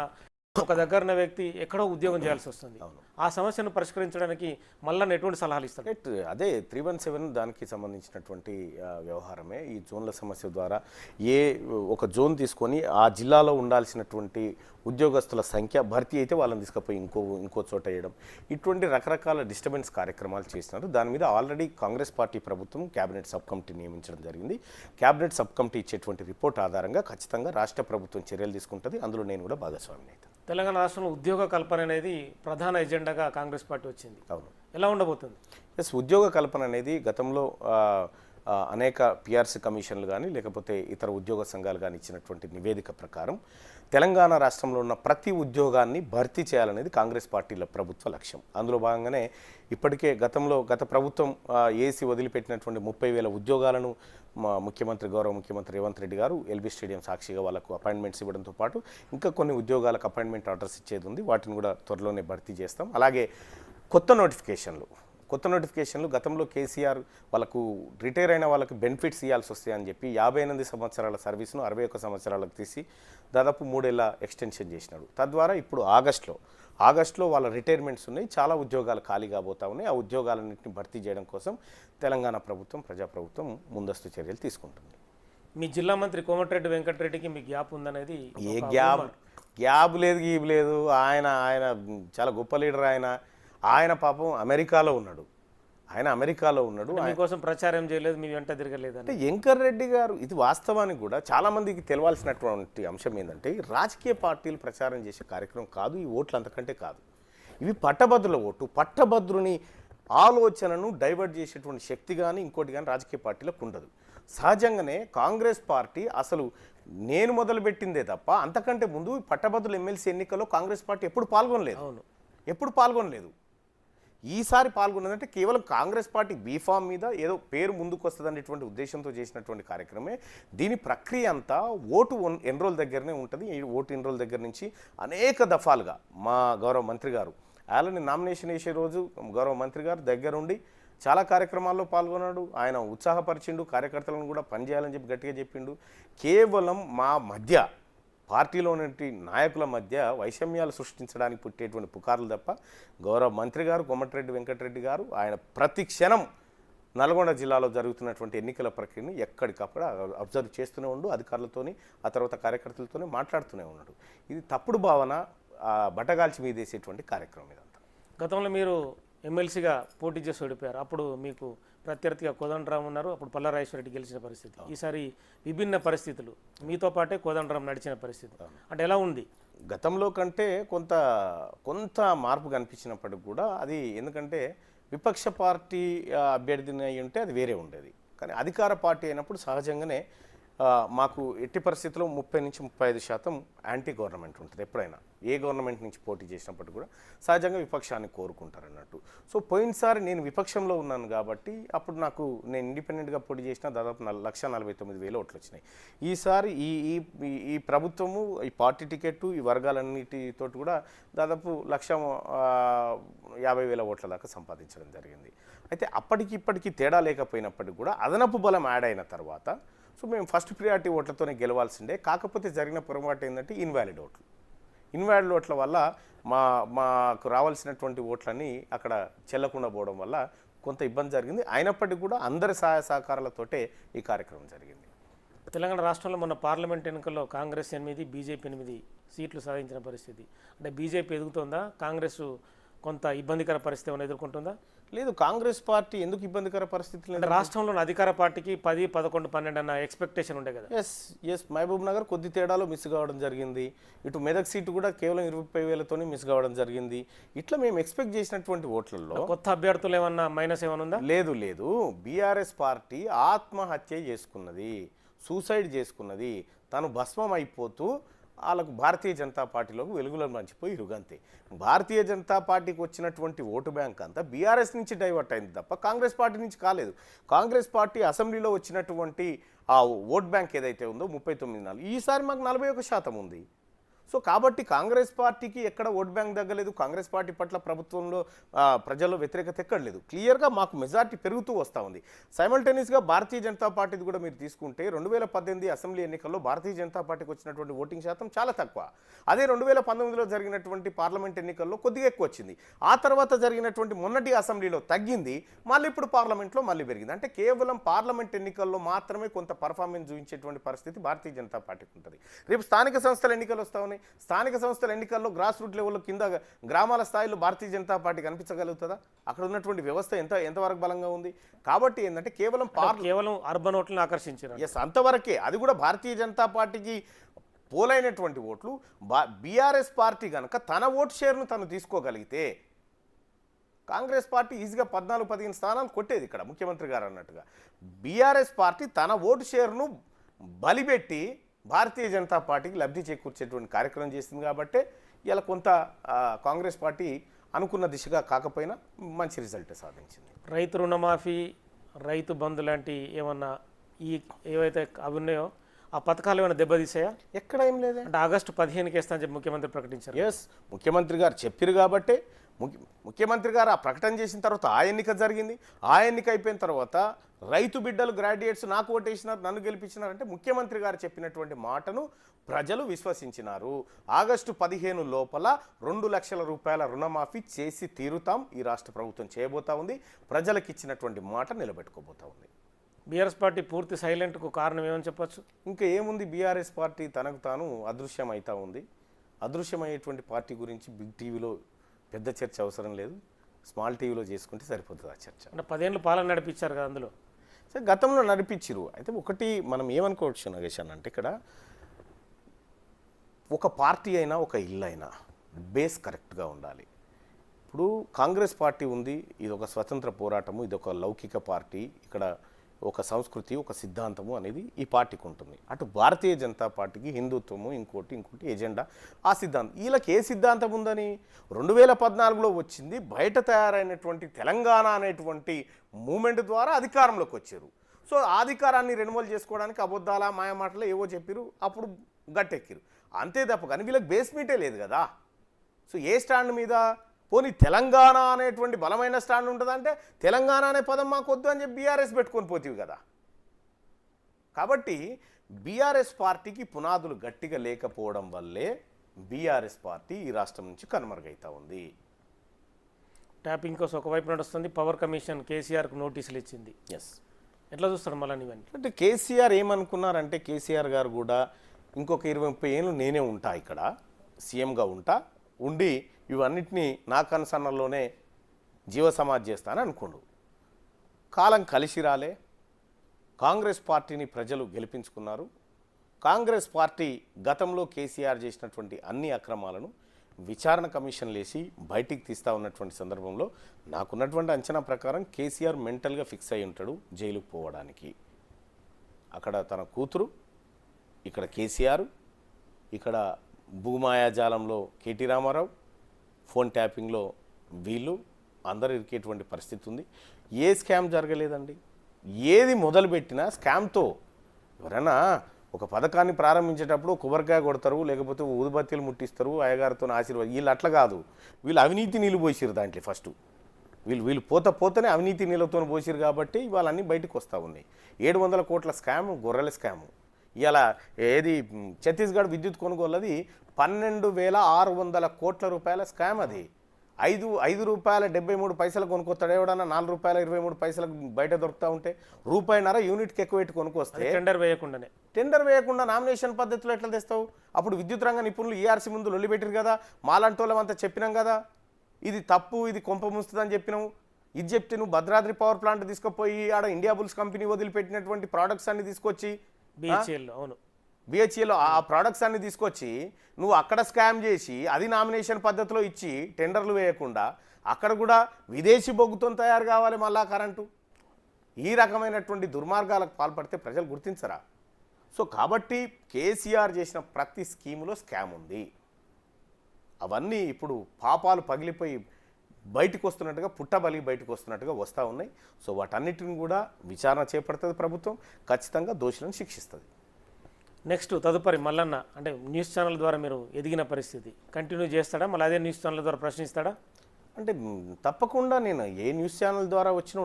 ఒక దగ్గర ఉన్న వ్యక్తి ఎక్కడో ఉద్యోగం చేయాల్సి వస్తుంది. ఆ సమస్యను పరిష్కరించడానికి మళ్ళీ ఎటువంటి సలహాలు ఇస్తారు? అదే 317 దానికి సంబంధించినటువంటి వ్యవహారమే. ఈ జోన్ల సమస్య ద్వారా ఒక జోన్ తీసుకొని ఆ జిల్లాలో ఉండాల్సినటువంటి ఉద్యోగస్తుల సంఖ్య భర్తీ అయితే వాళ్ళని తీసుకుపోయి ఇంకో చోట వేయడం, ఇటువంటి రకరకాల డిస్టర్బెన్స్ కార్యక్రమాలు చేసినారు. దాని మీద ఆల్రెడీ కాంగ్రెస్ పార్టీ ప్రభుత్వం క్యాబినెట్ సబ్ కమిటీ నియమించడం జరిగింది. క్యాబినెట్ సబ్ కమిటీ ఇచ్చేటువంటి రిపోర్ట్ ఆధారంగా ఖచ్చితంగా రాష్ట్ర ప్రభుత్వం చర్యలు తీసుకుంటుంది. అందులో నేను కూడా భాగస్వామిని అవుతాను. తెలంగాణ రాష్ట్రంలో ఉద్యోగ కల్పన అనేది ప్రధాన ఎజెండాగా కాంగ్రెస్ పార్టీ వచ్చింది. అవును, ఎలా ఉండబోతుంది? ఉద్యోగ కల్పన అనేది గతంలో అనేక పిఆర్సీ కమిషన్లు కానీ లేకపోతే ఇతర ఉద్యోగ సంఘాలు కానీ ఇచ్చినటువంటి నివేదిక ప్రకారం తెలంగాణ రాష్ట్రంలో ఉన్న ప్రతి ఉద్యోగాన్ని భర్తీ చేయాలనేది కాంగ్రెస్ పార్టీల ప్రభుత్వ లక్ష్యం. అందులో భాగంగానే ఇప్పటికే గత ప్రభుత్వం ఏసీ వదిలిపెట్టినటువంటి 30,000 ఉద్యోగాలను గౌరవ ముఖ్యమంత్రి రేవంత్ రెడ్డి గారు ఎల్బీ స్టేడియం సాక్షిగా వాళ్ళకు అపాయింట్మెంట్స్ ఇవ్వడంతో పాటు ఇంకా కొన్ని ఉద్యోగాలకు అపాయింట్మెంట్ ఆర్డర్స్ ఇచ్చేది ఉంది. వాటిని కూడా త్వరలోనే భర్తీ చేస్తాం. అలాగే కొత్త నోటిఫికేషన్లు గతంలో కేసీఆర్ వాళ్ళకు రిటైర్ అయిన వాళ్ళకి బెనిఫిట్స్ ఇవ్వాల్సి వస్తాయని చెప్పి 58 సంవత్సరాల సర్వీస్ను 61 సంవత్సరాలకు తీసి దాదాపు 3 ఏళ్ళ ఎక్స్టెన్షన్ చేసినాడు. తద్వారా ఇప్పుడు ఆగస్టులో వాళ్ళ రిటైర్మెంట్స్ ఉన్నాయి. చాలా ఉద్యోగాలు ఖాళీ కాబోతా ఉన్నాయి. ఆ ఉద్యోగాలన్నింటినీ భర్తీ చేయడం కోసం తెలంగాణ ప్రభుత్వం, ప్రజాప్రభుత్వం ముందస్తు చర్యలు తీసుకుంటుంది. మీ జిల్లా మంత్రి కోమటిరెడ్డి వెంకటరెడ్డికి మీ గ్యాప్ ఉందనేది ఏ గ్యాప్ లేదు. ఆయన చాలా గొప్ప లీడర్. ఆయన పాపం అమెరికాలో ఉన్నాడు. మీకోసం ప్రచారం చేయలేదు, మీ వెంట తిరగలేదు అంటే వెంకట్ రెడ్డి గారు. ఇది వాస్తవానికి కూడా చాలామందికి తెలవాల్సినటువంటి అంశం ఏంటంటే రాజకీయ పార్టీలు ప్రచారం చేసే కార్యక్రమం కాదు ఈ ఓట్లు, అంతకంటే కాదు. ఇవి పట్టభద్రుల ఓటు. పట్టభద్రుని ఆలోచనను డైవర్ట్ చేసేటువంటి శక్తి కానీ ఇంకోటి కానీ రాజకీయ పార్టీలకు ఉండదు. సహజంగానే కాంగ్రెస్ పార్టీ అసలు నేను మొదలుపెట్టిందే తప్ప అంతకంటే ముందు పట్టభద్రుల ఎమ్మెల్సీ ఎన్నికల్లో కాంగ్రెస్ పార్టీ ఎప్పుడు పాల్గొనలేదు. ఈసారి పాల్గొన్నదంటే కేవలం కాంగ్రెస్ పార్టీ బీఫామ్ మీద ఏదో పేరు ముందుకు వస్తుందనేటువంటి ఉద్దేశంతో చేసినటువంటి కార్యక్రమే. దీని ప్రక్రియ అంతా ఓటు ఎన్రోల్ దగ్గరనే ఉంటుంది. ఈ ఓటు ఎన్రోల్ దగ్గర నుంచి అనేక దఫాలుగా మా గౌరవ మంత్రి గారు ఆయనని నామినేషన్ వేసే రోజు గౌరవ మంత్రి గారు దగ్గరుండి చాలా కార్యక్రమాల్లో పాల్గొన్నాడు. ఆయన ఉత్సాహపరిచిండు, కార్యకర్తలను కూడా పనిచేయాలని చెప్పి గట్టిగా చెప్పిండు. కేవలం మా మధ్య పార్టీలోని నాయకుల మధ్య వైషమ్యాలు సృష్టించడానికి పుట్టేటువంటి పుకార్లు తప్ప గౌరవ మంత్రి గారు కోమటిరెడ్డి వెంకటరెడ్డి గారు ఆయన ప్రతి క్షణం నల్గొండ జిల్లాలో జరుగుతున్నటువంటి ఎన్నికల ప్రక్రియను ఎక్కడికక్కడ అబ్జర్వ్ చేస్తూనే ఉండు, అధికారులతోని ఆ తర్వాత కార్యకర్తలతోనే మాట్లాడుతూనే ఉన్నాడు. ఇది తప్పుడు భావన, బట్టగాల్చి మీదేసేటువంటి కార్యక్రమం ఇదంతా. గతంలో మీరు ఎమ్మెల్సీగా పోటీ చేసి ఓడిపోయారు. అప్పుడు మీకు ప్రత్యర్థిగా కోదండరాం ఉన్నారు, అప్పుడు పల్లారాజేశ్వరరెడ్డి గెలిచిన పరిస్థితి. ఈసారి విభిన్న పరిస్థితులు, మీతో పాటే కోదండరాం నడిచిన పరిస్థితి. అంటే ఎలా ఉంది? గతంలో కంటే కొంత మార్పు కనిపించినప్పటికి కూడా అది ఎందుకంటే విపక్ష పార్టీ అభ్యర్థిని అయి ఉంటే అది వేరే ఉండేది. కానీ అధికార పార్టీ అయినప్పుడు సహజంగానే మాకు ఎట్టి పరిస్థితుల్లో 30 నుంచి 35% యాంటీ గవర్నమెంట్ ఉంటుంది. ఎప్పుడైనా ఏ గవర్నమెంట్ నుంచి పోటీ చేసినప్పుడు కూడా సహజంగా విపక్షాన్ని కోరుకుంటారు అన్నట్టు. సో పోయినసారి నేను విపక్షంలో ఉన్నాను కాబట్టి అప్పుడు నేను ఇండిపెండెంట్గా పోటీ చేసిన దాదాపు 1,49,000 ఓట్లు వచ్చినాయి. ఈసారి ఈ ప్రభుత్వము ఈ పార్టీ టికెట్టు ఈ వర్గాలన్నిటితో కూడా దాదాపు 1,50,000 ఓట్ల దాకా సంపాదించడం జరిగింది. అయితే అప్పటికి ఇప్పటికీ తేడా లేకపోయినప్పటికీ కూడా అదనపు బలం యాడ్ అయిన తర్వాత సో మేము ఫస్ట్ ప్రియారిటీ ఓట్లతోనే గెలవాల్సిందే. కాకపోతే జరిగిన పొరపాటు ఏంటంటే ఇన్వాలిడ్ ఓట్ల వల్ల మాకు రావాల్సినటువంటి ఓట్లన్నీ అక్కడ చెల్లకుండా పోవడం వల్ల కొంత ఇబ్బంది జరిగింది. అయినప్పటికీ కూడా అందరి సహాయ సహకారాలతోటే ఈ కార్యక్రమం జరిగింది. తెలంగాణ రాష్ట్రంలో మొన్న పార్లమెంట్ ఎన్నికల్లో కాంగ్రెస్ 8, బీజేపీ 8 సీట్లు సాధించిన పరిస్థితి. అంటే బీజేపీ ఎదుగుతోందా? కాంగ్రెస్ కొంత ఇబ్బందికర పరిస్థితి ఏమైనా ఎదుర్కొంటుందా? లేదు, కాంగ్రెస్ పార్టీ ఎందుకు ఇబ్బందికర పరిస్థితులు అంటే రాష్ట్రంలోని అధికార పార్టీకి 10, 11, 12 అన్న ఎక్స్పెక్టేషన్ ఉండే కదా. ఎస్ మహబూబ్ నగర్ కొద్ది తేడాలో మిస్ కావడం జరిగింది. ఇటు మెదక్ సీటు కూడా కేవలం 20,000తోనే మిస్ కావడం జరిగింది. ఇట్లా మేము ఎక్స్పెక్ట్ చేసినటువంటి ఓట్లలో కొత్త అభ్యర్థులు ఏమన్నా మైనస్ ఏమైనా ఉందా? లేదు. బీఆర్ఎస్ పార్టీ ఆత్మహత్య చేసుకున్నది, సూసైడ్ చేసుకున్నది. తాను భస్మం అయిపోతూ వాళ్ళకు భారతీయ జనతా పార్టీలోకి వెలుగులో మర్చిపోయి ఇరుగంతే. భారతీయ జనతా పార్టీకి వచ్చినటువంటి ఓటు బ్యాంక్ అంతా బీఆర్ఎస్ నుంచి డైవర్ట్ అయింది తప్ప కాంగ్రెస్ పార్టీ నుంచి కాలేదు. కాంగ్రెస్ పార్టీ అసెంబ్లీలో వచ్చినటువంటి ఆ ఓట్ బ్యాంక్ ఏదైతే ఉందో 39 ఈసారి మాకు 41% ఉంది. సో కాబట్టి కాంగ్రెస్ పార్టీకి ఎక్కడ ఓట్ బ్యాంక్ తగ్గలేదు. కాంగ్రెస్ పార్టీ పట్ల ప్రభుత్వంలో ప్రజల్లో వ్యతిరేకత ఎక్కడలేదు. క్లియర్గా మాకు మెజార్టీ పెరుగుతూ వస్తూ ఉంది. సైమల్టేనియస్గా భారతీయ జనతా పార్టీది కూడా మీరు తీసుకుంటే 2018 అసెంబ్లీ ఎన్నికల్లో భారతీయ జనతా పార్టీకి వచ్చినటువంటి ఓటింగ్ శాతం చాలా తక్కువ. అదే 2019లో జరిగినటువంటి పార్లమెంట్ ఎన్నికల్లో కొద్దిగా ఎక్కువ వచ్చింది. ఆ తర్వాత జరిగినటువంటి మొన్నటి అసెంబ్లీలో తగ్గింది, మళ్ళీ ఇప్పుడు పార్లమెంట్లో మళ్ళీ పెరిగింది. అంటే కేవలం పార్లమెంట్ ఎన్నికల్లో మాత్రమే కొంత పర్ఫార్మెన్స్ చూపించేటువంటి పరిస్థితి భారతీయ జనతా పార్టీకి ఉంటుంది. రేపు స్థానిక సంస్థల ఎన్నికలు వస్తా ఉన్నాయి. స్థానిక సంస్థల ఎన్నికల్లో గ్రాస్ రూట్ లెవెల్లో కింద గ్రామాల స్థాయిలో భారతీయ జనతా పార్టీ కనిపించగలుగుతుందా? అక్కడ ఉన్నటువంటి వ్యవస్థ ఎంతవరకు బలంగా ఉంది? కాబట్టి ఏంటంటే కేవలం అర్బన్ ఓట్లను ఆకర్షించారు. ఎస్, అంతవరకే. అది కూడా భారతీయ జనతా పార్టీకి పోలైనటువంటి ఓట్లు బీఆర్ఎస్ పార్టీ కనుక తన ఓటు షేర్ను తను తీసుకోగలిగితే కాంగ్రెస్ పార్టీ ఈజీగా 14-15 స్థానాలు కొట్టేది. ఇక్కడ ముఖ్యమంత్రి గారు అన్నట్టుగా బీఆర్ఎస్ పార్టీ తన ఓటు షేర్ను బలిపెట్టి భారతీయ జనతా పార్టీకి లబ్ధి చేకూర్చేటువంటి కార్యక్రమం చేసింది. కాబట్టి ఇలా కొంత కాంగ్రెస్ పార్టీ అనుకున్న దిశగా కాకపోయినా మంచి రిజల్ట్ సాధించింది. రైతు రుణమాఫీ, రైతు బంధు లాంటి ఏమన్నా ఏవైతే అవి ఉన్నాయో ఆ పథకాలు ఏమైనా దెబ్బతీసాయా? ఎక్కడ ఏం లేదు. అంటే ఆగస్టు 15కి వేస్తా అని చెప్పి ముఖ్యమంత్రి ప్రకటించారు. ఎస్, ముఖ్యమంత్రి గారు చెప్పారు కాబట్టే ముఖ్యమంత్రి గారు ఆ ప్రకటన చేసిన తర్వాత ఆ ఎన్నిక జరిగింది. ఆ ఎన్నిక అయిపోయిన తర్వాత రైతు బిడ్డలు గ్రాడ్యుయేట్స్ నాకు ఓటేసినారు, నన్ను గెలిపించినారు అంటే ముఖ్యమంత్రి గారు చెప్పినటువంటి మాటను ప్రజలు విశ్వసించినారు. ఆగస్టు 15 లోపల 2 లక్షల రూపాయల రుణమాఫీ చేసి తీరుతాం ఈ రాష్ట్ర ప్రభుత్వం చేయబోతా ఉంది. ప్రజలకు ఇచ్చినటువంటి మాట నిలబెట్టుకోబోతా ఉంది. బీఆర్ఎస్ పార్టీ పూర్తి సైలెంట్కు కారణం ఏమని చెప్పొచ్చు? ఇంకా ఏముంది, బీఆర్ఎస్ పార్టీ తనకు తాను అదృశ్యం అవుతా ఉంది. అదృశ్యమయ్యేటువంటి పార్టీ గురించి బిగ్ టీవీలో పెద్ద చర్చ అవసరం లేదు, స్మాల్ టీవీలో చేసుకుంటే సరిపోతుంది ఆ చర్చ. అంటే 10 ఏళ్ళు పాలన నడిపించారు కదా అందులో. సరే, గతంలో నడిపించారు. అయితే ఒకటి మనం ఏమనుకోవచ్చు నగేష్ అంటే ఇక్కడ ఒక పార్టీ అయినా ఒక ఇల్లు అయినా బేస్ కరెక్ట్గా ఉండాలి. ఇప్పుడు కాంగ్రెస్ పార్టీ ఉంది, ఇది ఒక స్వతంత్ర పోరాటము, ఇది ఒక లౌకిక పార్టీ, ఇక్కడ ఒక సంస్కృతి, ఒక సిద్ధాంతము అనేది ఈ పార్టీకి ఉంటుంది. అటు భారతీయ జనతా పార్టీకి హిందుత్వము, ఇంకోటి ఎజెండా, ఆ సిద్ధాంతం. వీళ్ళకి ఏ సిద్ధాంతం ఉందని 2014లో వచ్చింది, బయట తయారైనటువంటి తెలంగాణ అనేటువంటి మూమెంట్ ద్వారా అధికారంలోకి వచ్చారు. సో ఆ అధికారాన్ని రెన్యువల్ చేసుకోవడానికి అబద్ధాల మాయమాటలు ఏవో చెప్పారు, అప్పుడు గట్టెక్కిరు అంతే తప్ప. కానీ వీళ్ళకి బేస్ మీటే లేదు కదా. సో ఏ స్టాండ్ మీద? పోనీ తెలంగాణ అనేటువంటి బలమైన స్టాండ్ ఉంటుందంటే తెలంగాణ అనే పదం మాకు వద్దు అని చెప్పి బీఆర్ఎస్ పెట్టుకొని పోతీవి కదా. కాబట్టి బీఆర్ఎస్ పార్టీకి పునాదులు గట్టిగా లేకపోవడం వల్లే బీఆర్ఎస్ పార్టీ ఈ రాష్ట్రం నుంచి కనుమరుగైతా ఉంది. ట్యాపింగ్ కోసం ఒకవైపు నడుస్తుంది, పవర్ కమిషన్ కేసీఆర్కు నోటీసులు ఇచ్చింది. ఎస్, ఎట్లా చూస్తారు మళ్ళీ ఇవన్నీ? అంటే కేసీఆర్ ఏమనుకున్నారంటే కేసీఆర్ గారు కూడా ఇంకొక 20-30 ఏళ్ళు నేనే ఉంటా, ఇక్కడ సీఎంగా ఉండి ఇవన్నిటినీ నా కన్సర్న్లోనే జీవసమాధి చేస్తానని అనుకోండు. కాలం కలిసి రాలే. కాంగ్రెస్ పార్టీని ప్రజలు గెలిపించుకున్నారు. కాంగ్రెస్ పార్టీ గతంలో కేసీఆర్ చేసినటువంటి అన్ని అక్రమాలను విచారణ కమిషన్లు వేసి బయటికి తీస్తూ ఉన్నటువంటి సందర్భంలో నాకున్నటువంటి అంచనా ప్రకారం కేసీఆర్ మెంటల్గా ఫిక్స్ అయి ఉంటాడు జైలుకు పోవడానికి. అక్కడ తన కూతురు, ఇక్కడ కేసీఆర్, ఇక్కడ భూమాయాజాలంలో కేటీ రామారావు, ఫోన్ ట్యాపింగ్లో వీళ్ళు అందరూ ఇరికేటువంటి పరిస్థితి ఉంది. ఏ స్కామ్ జరగలేదండి. ఏది మొదలుపెట్టినా స్కామ్తో. ఎవరైనా ఒక పథకాన్ని ప్రారంభించేటప్పుడు కొబ్బరికాయ కొడతారు, లేకపోతే ఊదుబత్తీలు ముట్టిస్తారు, అయ్యగారితో ఆశీర్వాదం. వీళ్ళు అట్లా కాదు, వీళ్ళు అవినీతి నీళ్ళు పోసిరు దాంట్లో. ఫస్ట్ వీళ్ళు పోతేనే అవినీతి నీళ్ళతో పోసిరు కాబట్టి వాళ్ళన్నీ బయటకు వస్తూ ఉన్నాయి. 700 కోట్ల స్కాము, గొర్రెల స్కాము. ఇలా ఏది ఛత్తీస్గఢ్ విద్యుత్ కొనుగోలుది 12,600 కోట్ల రూపాయల స్కామ్. అది 5 రూపాయల 73 కొనుక్కొస్తాడు ఎవడన్నా, 4 రూపాయల 23 బయట దొరుకుతూ ఉంటే ₹1.5 యూనిట్కి ఎక్కువ పెట్టి కొనుక్కొస్తే టెండర్ వేయకుండా నామినేషన్ పద్ధతిలో ఎట్లా తెస్తావు? అప్పుడు విద్యుత్ రంగ నిపుణులు ఈఆర్సీ ముందు లొల్లి పెట్టారు కదా, మాలాంటి వాళ్ళమంతా చెప్పినాం కదా ఇది తప్పు, ఇది కొంప ముస్తుందని చెప్పినావు. ఇది చెప్తే నువ్వు భద్రాద్రి పవర్ ప్లాంట్ తీసుకుపోయి ఆడ ఇండియా బుల్స్ కంపెనీ వదిలిపెట్టినటువంటి ప్రోడక్ట్స్ అన్ని తీసుకొచ్చి బిహెచ్ఎల్ ఆ ప్రోడక్ట్స్ అన్ని తీసుకొచ్చి నువ్వు అక్కడ స్కామ్ చేసి అది నామినేషన్ పద్ధతిలో ఇచ్చి టెండర్లు వేయకుండా అక్కడ కూడా విదేశీ బొగ్గుతో తయారు కావాలి మళ్ళా కరెంటు. ఈ రకమైనటువంటి దుర్మార్గాలకు పాల్పడితే ప్రజలు గుర్తించరా? సో కాబట్టి కేసీఆర్ చేసిన ప్రతి స్కీములో స్కామ్ ఉంది. అవన్నీ ఇప్పుడు పాపాలు పగిలిపోయి బయటకు వస్తున్నట్టుగా పుట్టబలి బయటకు వస్తున్నట్టుగా వస్తూ ఉన్నాయి. సో వాటన్నిటిని కూడా విచారణ చేపడుతుంది ప్రభుత్వం, ఖచ్చితంగా దోషులను శిక్షిస్తుంది. నెక్స్ట్ తదుపరి మల్లన్న అంటే న్యూస్ ఛానల్ ద్వారా మీరు ఎదిగిన పరిస్థితి కంటిన్యూ చేస్తాడా, మళ్ళీ అదే న్యూస్ ఛానల్ ద్వారా ప్రశ్నిస్తాడా? అంటే తప్పకుండా నేను ఏ న్యూస్ ఛానల్ ద్వారా వచ్చినా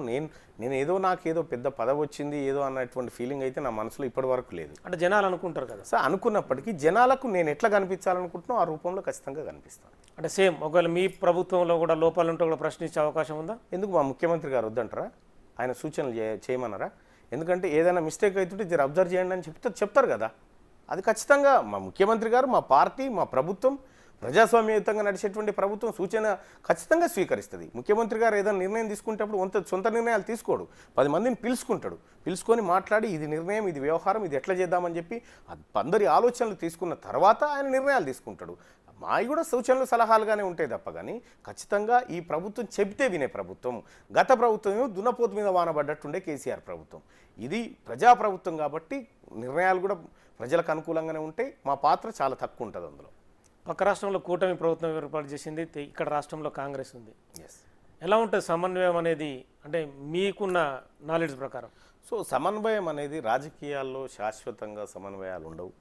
నేను ఏదో నాకేదో పెద్ద పదవి వచ్చింది ఏదో అన్నటువంటి ఫీలింగ్ అయితే నా మనసులో ఇప్పటి వరకు లేదు. అంటే జనాలు అనుకుంటారు కదా సో అనుకున్నప్పటికీ జనాలకు నేను ఎట్లా కనిపించాలనుకుంటున్నా ఆ రూపంలో ఖచ్చితంగా కనిపిస్తాను. అంటే సేమ్ ఒకవేళ మీ ప్రభుత్వంలో కూడా లోపాలు ఉంటే కూడా ప్రశ్నించే అవకాశం ఉందా? ఎందుకు మా ముఖ్యమంత్రి గారు వద్దంటారా? ఆయన సూచనలు చేయమన్నారా? ఎందుకంటే ఏదైనా మిస్టేక్ అవుతుంటే జర అబ్జర్వ్ చేయండి అని చెప్తారు కదా. అది ఖచ్చితంగా మా ముఖ్యమంత్రి గారు, మా పార్టీ, మా ప్రభుత్వం ప్రజాస్వామ్యయుతంగా నడిచేటువంటి ప్రభుత్వం సూచన ఖచ్చితంగా స్వీకరిస్తుంది. ముఖ్యమంత్రి గారు ఏదైనా నిర్ణయం తీసుకునేటప్పుడు సొంత నిర్ణయాలు తీసుకోడు, 10 మందిని పిలుచుకొని మాట్లాడి ఇది నిర్ణయం, ఇది వ్యవహారం, ఇది ఎట్లా చేద్దామని చెప్పి అందరి ఆలోచనలు తీసుకున్న తర్వాత ఆయన నిర్ణయాలు తీసుకుంటాడు. మావి కూడా సూచనలు సలహాలుగానే ఉంటాయి తప్ప కానీ ఖచ్చితంగా ఈ ప్రభుత్వం చెబితే వినే ప్రభుత్వం. గత ప్రభుత్వం దున్నపోతు మీద వానబడ్డట్టుండే కేసీఆర్ ప్రభుత్వం. ఇది ప్రజాప్రభుత్వం కాబట్టి నిర్ణయాలు కూడా ప్రజలకు అనుకూలంగానే ఉంటాయి. మా పాత్ర చాలా తక్కువ ఉంటుంది అందులో. పక్క రాష్ట్రంలో కూటమి ప్రభుత్వం ఏర్పాటు చేసింది, ఇక్కడ రాష్ట్రంలో కాంగ్రెస్ ఉంది. ఎస్, ఎలా ఉంటుంది సమన్వయం అనేది అంటే మీకున్న నాలెడ్జ్ ప్రకారం? సో సమన్వయం అనేది రాజకీయాల్లో శాశ్వతంగా సమన్వయాలు ఉండవు.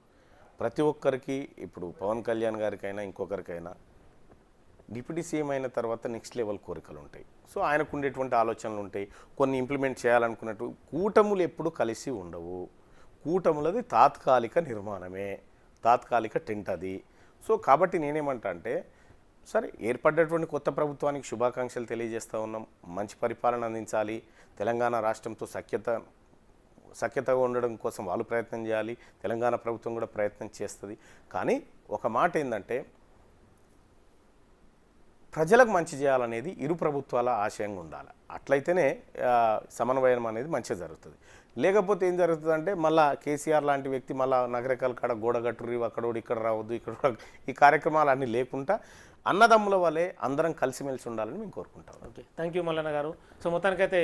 ప్రతి ఒక్కరికి ఇప్పుడు పవన్ కళ్యాణ్ గారికైనా ఇంకొకరికైనా డిప్యూటీ సీఎం అయిన తర్వాత నెక్స్ట్ లెవెల్ కోరికలు ఉంటాయి. సో ఆయనకు ఉండేటువంటి ఆలోచనలు ఉంటాయి, కొన్ని ఇంప్లిమెంట్ చేయాలనుకున్నట్టు. కూటములు ఎప్పుడు కలిసి ఉండవు. కూటములది తాత్కాలిక నిర్మాణమే, తాత్కాలిక టెంట్ అది. సో కాబట్టి నేనేమంటా అంటే సరే ఏర్పడ్డటువంటి కొత్త ప్రభుత్వానికి శుభాకాంక్షలు తెలియజేస్తూ ఉన్నాం. మంచి పరిపాలన అందించాలి, తెలంగాణ రాష్ట్రంతో సఖ్యతగా ఉండడం కోసం వాళ్ళు ప్రయత్నం చేయాలి, తెలంగాణ ప్రభుత్వం కూడా ప్రయత్నం చేస్తుంది. కానీ ఒక మాట ఏంటంటే ప్రజలకు మంచి చేయాలనేది ఇరు ప్రభుత్వాల ఆశయంగా ఉండాలి. అట్లయితేనే సమన్వయం అనేది మంచిగా జరుగుతుంది. లేకపోతే ఏం జరుగుతుందంటే మళ్ళీ కేసీఆర్ లాంటి వ్యక్తి మళ్ళీ నగరకాల కాడ గోడగట్టుర్రి, అక్కడోడు ఇక్కడ రావద్దు, ఇక్కడ ఈ కార్యక్రమాలు అన్నీ లేకుండా అన్నదమ్ముల వల్లే అందరం కలిసిమెలిసి ఉండాలని మేము కోరుకుంటాం. Okay, thank you Mallanna garu. So మొత్తానికైతే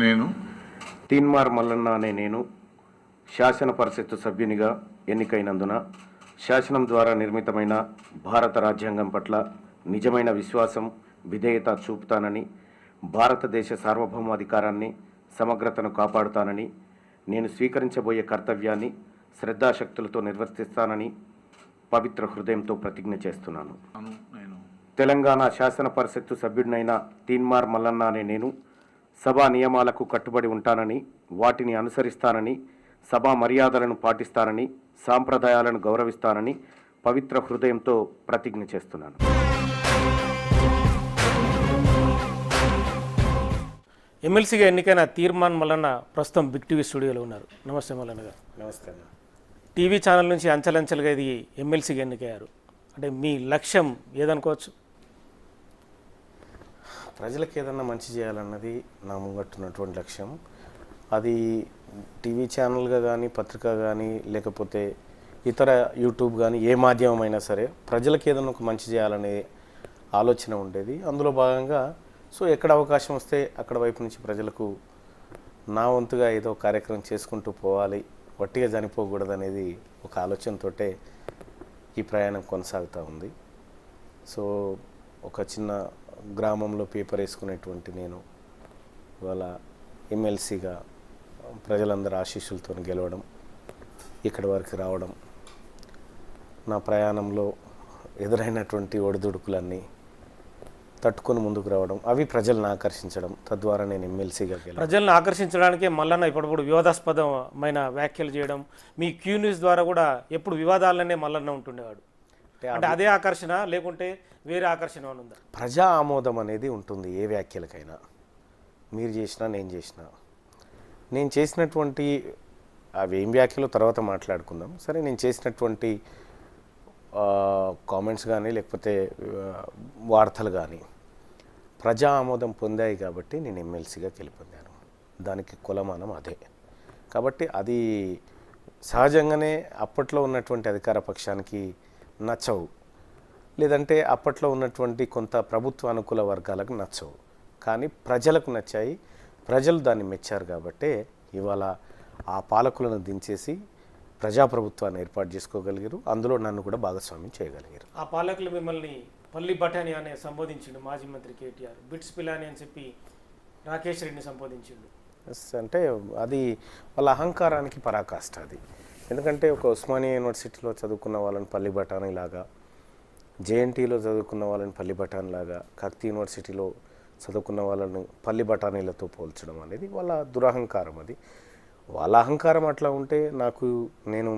నేను తీన్మార్ మల్లన్న అనే నేను శాసన పరిషత్తు సభ్యునిగా ఎన్నికైనందున శాసనం ద్వారా నిర్మితమైన భారత రాజ్యాంగం పట్ల నిజమైన విశ్వాసం, విధేయత చూపుతానని, భారతదేశ సార్వభౌమాధికారాన్ని, సమగ్రతను కాపాడుతానని, నేను స్వీకరించబోయే కర్తవ్యాన్ని శ్రద్ధాశక్తులతో నిర్వర్తిస్తానని పవిత్ర హృదయంతో ప్రతిజ్ఞ చేస్తున్నాను. తెలంగాణ శాసన పరిషత్తు సభ్యుడినైన తీన్మార్ మల్లన్న అనే నేను సభా నియమాలకు కట్టుబడి ఉంటానని, వాటిని అనుసరిస్తానని, సభా మర్యాదలను పాటిస్తానని, సాంప్రదాయాలను గౌరవిస్తానని పవిత్ర హృదయంతో ప్రతిజ్ఞ చేస్తున్నాను. ఎమ్మెల్సీగా ఎన్నికైన తీర్మాన్ మల్లన్న ప్రస్తుతం బిగ్ టీవీ స్టూడియోలో ఉన్నారు. నమస్తే మల్లన్న గారు. నమస్తే అన్న. టీవీ ఛానల్ నుంచి అంచెలంచెలుగా ఇది ఎమ్మెల్సీగా ఎన్నికయ్యారు. అంటే మీ లక్ష్యం ఏదనుకోవచ్చు? ప్రజలకు ఏదన్నా మంచి చేయాలన్నది నా ముంగట్టున్నటువంటి లక్ష్యం. అది టీవీ ఛానల్గా కానీ, పత్రిక కానీ, లేకపోతే ఇతర యూట్యూబ్ కానీ, ఏ మాధ్యమం అయినా సరే ప్రజలకు ఏదన్నా ఒక మంచి చేయాలనే ఆలోచన ఉండేది. అందులో భాగంగా సో ఎక్కడ అవకాశం వస్తే అక్కడ వైపు నుంచి ప్రజలకు నా వంతుగా ఏదో కార్యక్రమం చేసుకుంటూ పోవాలి, వట్టిగా చనిపోకూడదు అనేది ఒక ఆలోచనతోటే ఈ ప్రయాణం కొనసాగుతూ ఉంది. సో ఒక చిన్న గ్రామంలో పేపర్ వేసుకునేటువంటి నేను ఇవాళ ఎమ్మెల్సీగా ప్రజలందరి ఆశీస్సులతో గెలవడం, ఇక్కడి వరకు రావడం, నా ప్రయాణంలో ఎదురైనటువంటి ఒడిదుడుకులన్నీ తట్టుకొని ముందుకు రావడం, అవి ప్రజలను ఆకర్షించడం, తద్వారా నేను ఎమ్మెల్సీగా గెలవడం. ప్రజలను ఆకర్షించడానికే మల్లన్న ఇప్పుడు వివాదాస్పదమైన వ్యాఖ్యలు చేయడం, మీ క్యూ న్యూస్ ద్వారా కూడా ఎప్పుడు వివాదాలనే మల్లన్న ఉంటుండేవాడు. అంటే అదే ఆకర్షణ లేకుంటే వేరే ఆకర్షణ ఉందా? ప్రజా ఆమోదం అనేది ఉంటుంది ఏ వ్యాఖ్యలకైనా. మీరు చేసినా నేను చేసినా, నేను చేసినటువంటి అవి ఏం వ్యాఖ్యలు తర్వాత మాట్లాడుకుందాం. సరే, నేను చేసినటువంటి కామెంట్స్ కానీ లేకపోతే వార్తలు కానీ ప్రజా ఆమోదం పొందాయి కాబట్టి నేను ఎమ్మెల్సీగా గెలుపొందాను. దానికి కులమానం అదే. కాబట్టి అది సహజంగానే అప్పట్లో ఉన్నటువంటి అధికార పక్షానికి నచ్చవు. లేదంటే అప్పట్లో ఉన్నటువంటి కొంత ప్రభుత్వ అనుకూల వర్గాలకు నచ్చవు, కానీ ప్రజలకు నచ్చాయి, ప్రజలు దాన్ని మెచ్చారు. కాబట్టే ఇవాళ ఆ పాలకులను దించేసి ప్రజాప్రభుత్వాన్ని ఏర్పాటు చేసుకోగలిగారు, అందులో నన్ను కూడా భాగస్వామ్యం చేయగలిగారు. ఆ పాలకులు మిమ్మల్ని పల్లి బఠానీ అనే సంబోధించిండు మాజీ మంత్రి కేటీఆర్, బిట్స్ పిలాని అని చెప్పి రాకేష్ రెడ్డిని సంబోధించిండు. అంటే అది వాళ్ళ అహంకారానికి పరాకాష్ట అది. ఎందుకంటే ఒక ఉస్మానియా యూనివర్సిటీలో చదువుకున్న వాళ్ళని పల్లి బఠానీ లాగా, జేఎన్టీలో చదువుకున్న వాళ్ళని పల్లి బఠానీ లాగా, కాకతీయ యూనివర్సిటీలో చదువుకున్న వాళ్ళని పల్లి బఠానీలతో పోల్చడం అనేది వాళ్ళ దురహంకారం. అది వాళ్ళ అహంకారం అట్లా ఉంటే నేను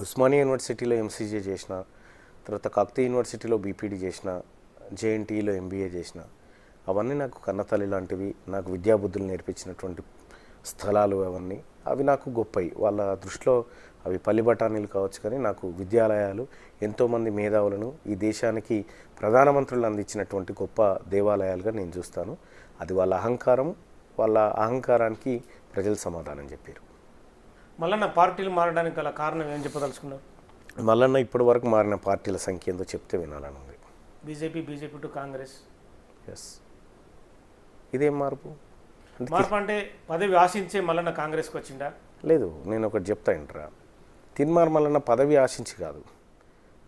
ఉస్మానియా యూనివర్సిటీలో ఎంసీజే చేసిన, తర్వాత కాకతీయ యూనివర్సిటీలో బీపీడీ చేసిన, జేఎన్టీలో ఎంబీఏ చేసిన, అవన్నీ నాకు కన్నతల్లి లాంటివి, నాకు విద్యాబుద్ధులు నేర్పించినటువంటి స్థలాలు అవన్నీ, అవి నాకు గొప్పవి. వాళ్ళ దృష్టిలో అవి పల్లి బఠానీలు కావచ్చు, కానీ నాకు విద్యాలయాలు, ఎంతోమంది మేధావులను ఈ దేశానికి ప్రధానమంత్రులు అందించినటువంటి గొప్ప దేవాలయాలుగా నేను చూస్తాను. అది వాళ్ళ అహంకారం, వాళ్ళ అహంకారానికి ప్రజలు సమాధానం చెప్పారు. మళ్ళీ పార్టీలు మారడానికి గల కారణం ఏం చెప్పదలుచుకున్నారు? మల్లన్న ఇప్పటి వరకు మారిన పార్టీల సంఖ్య ఏందో చెప్తే వినాలని ఉంది. BJP to Congress. ఎస్, ఇదేం మార్పు? మార్పు అంటే పదవి ఆశించే మల్లన్న కాంగ్రెస్కి వచ్చిందా? లేదు, నేను ఒకటి చెప్తా ఇంటరా. తిన్మార్ మల్లన్న పదవి ఆశించి కాదు,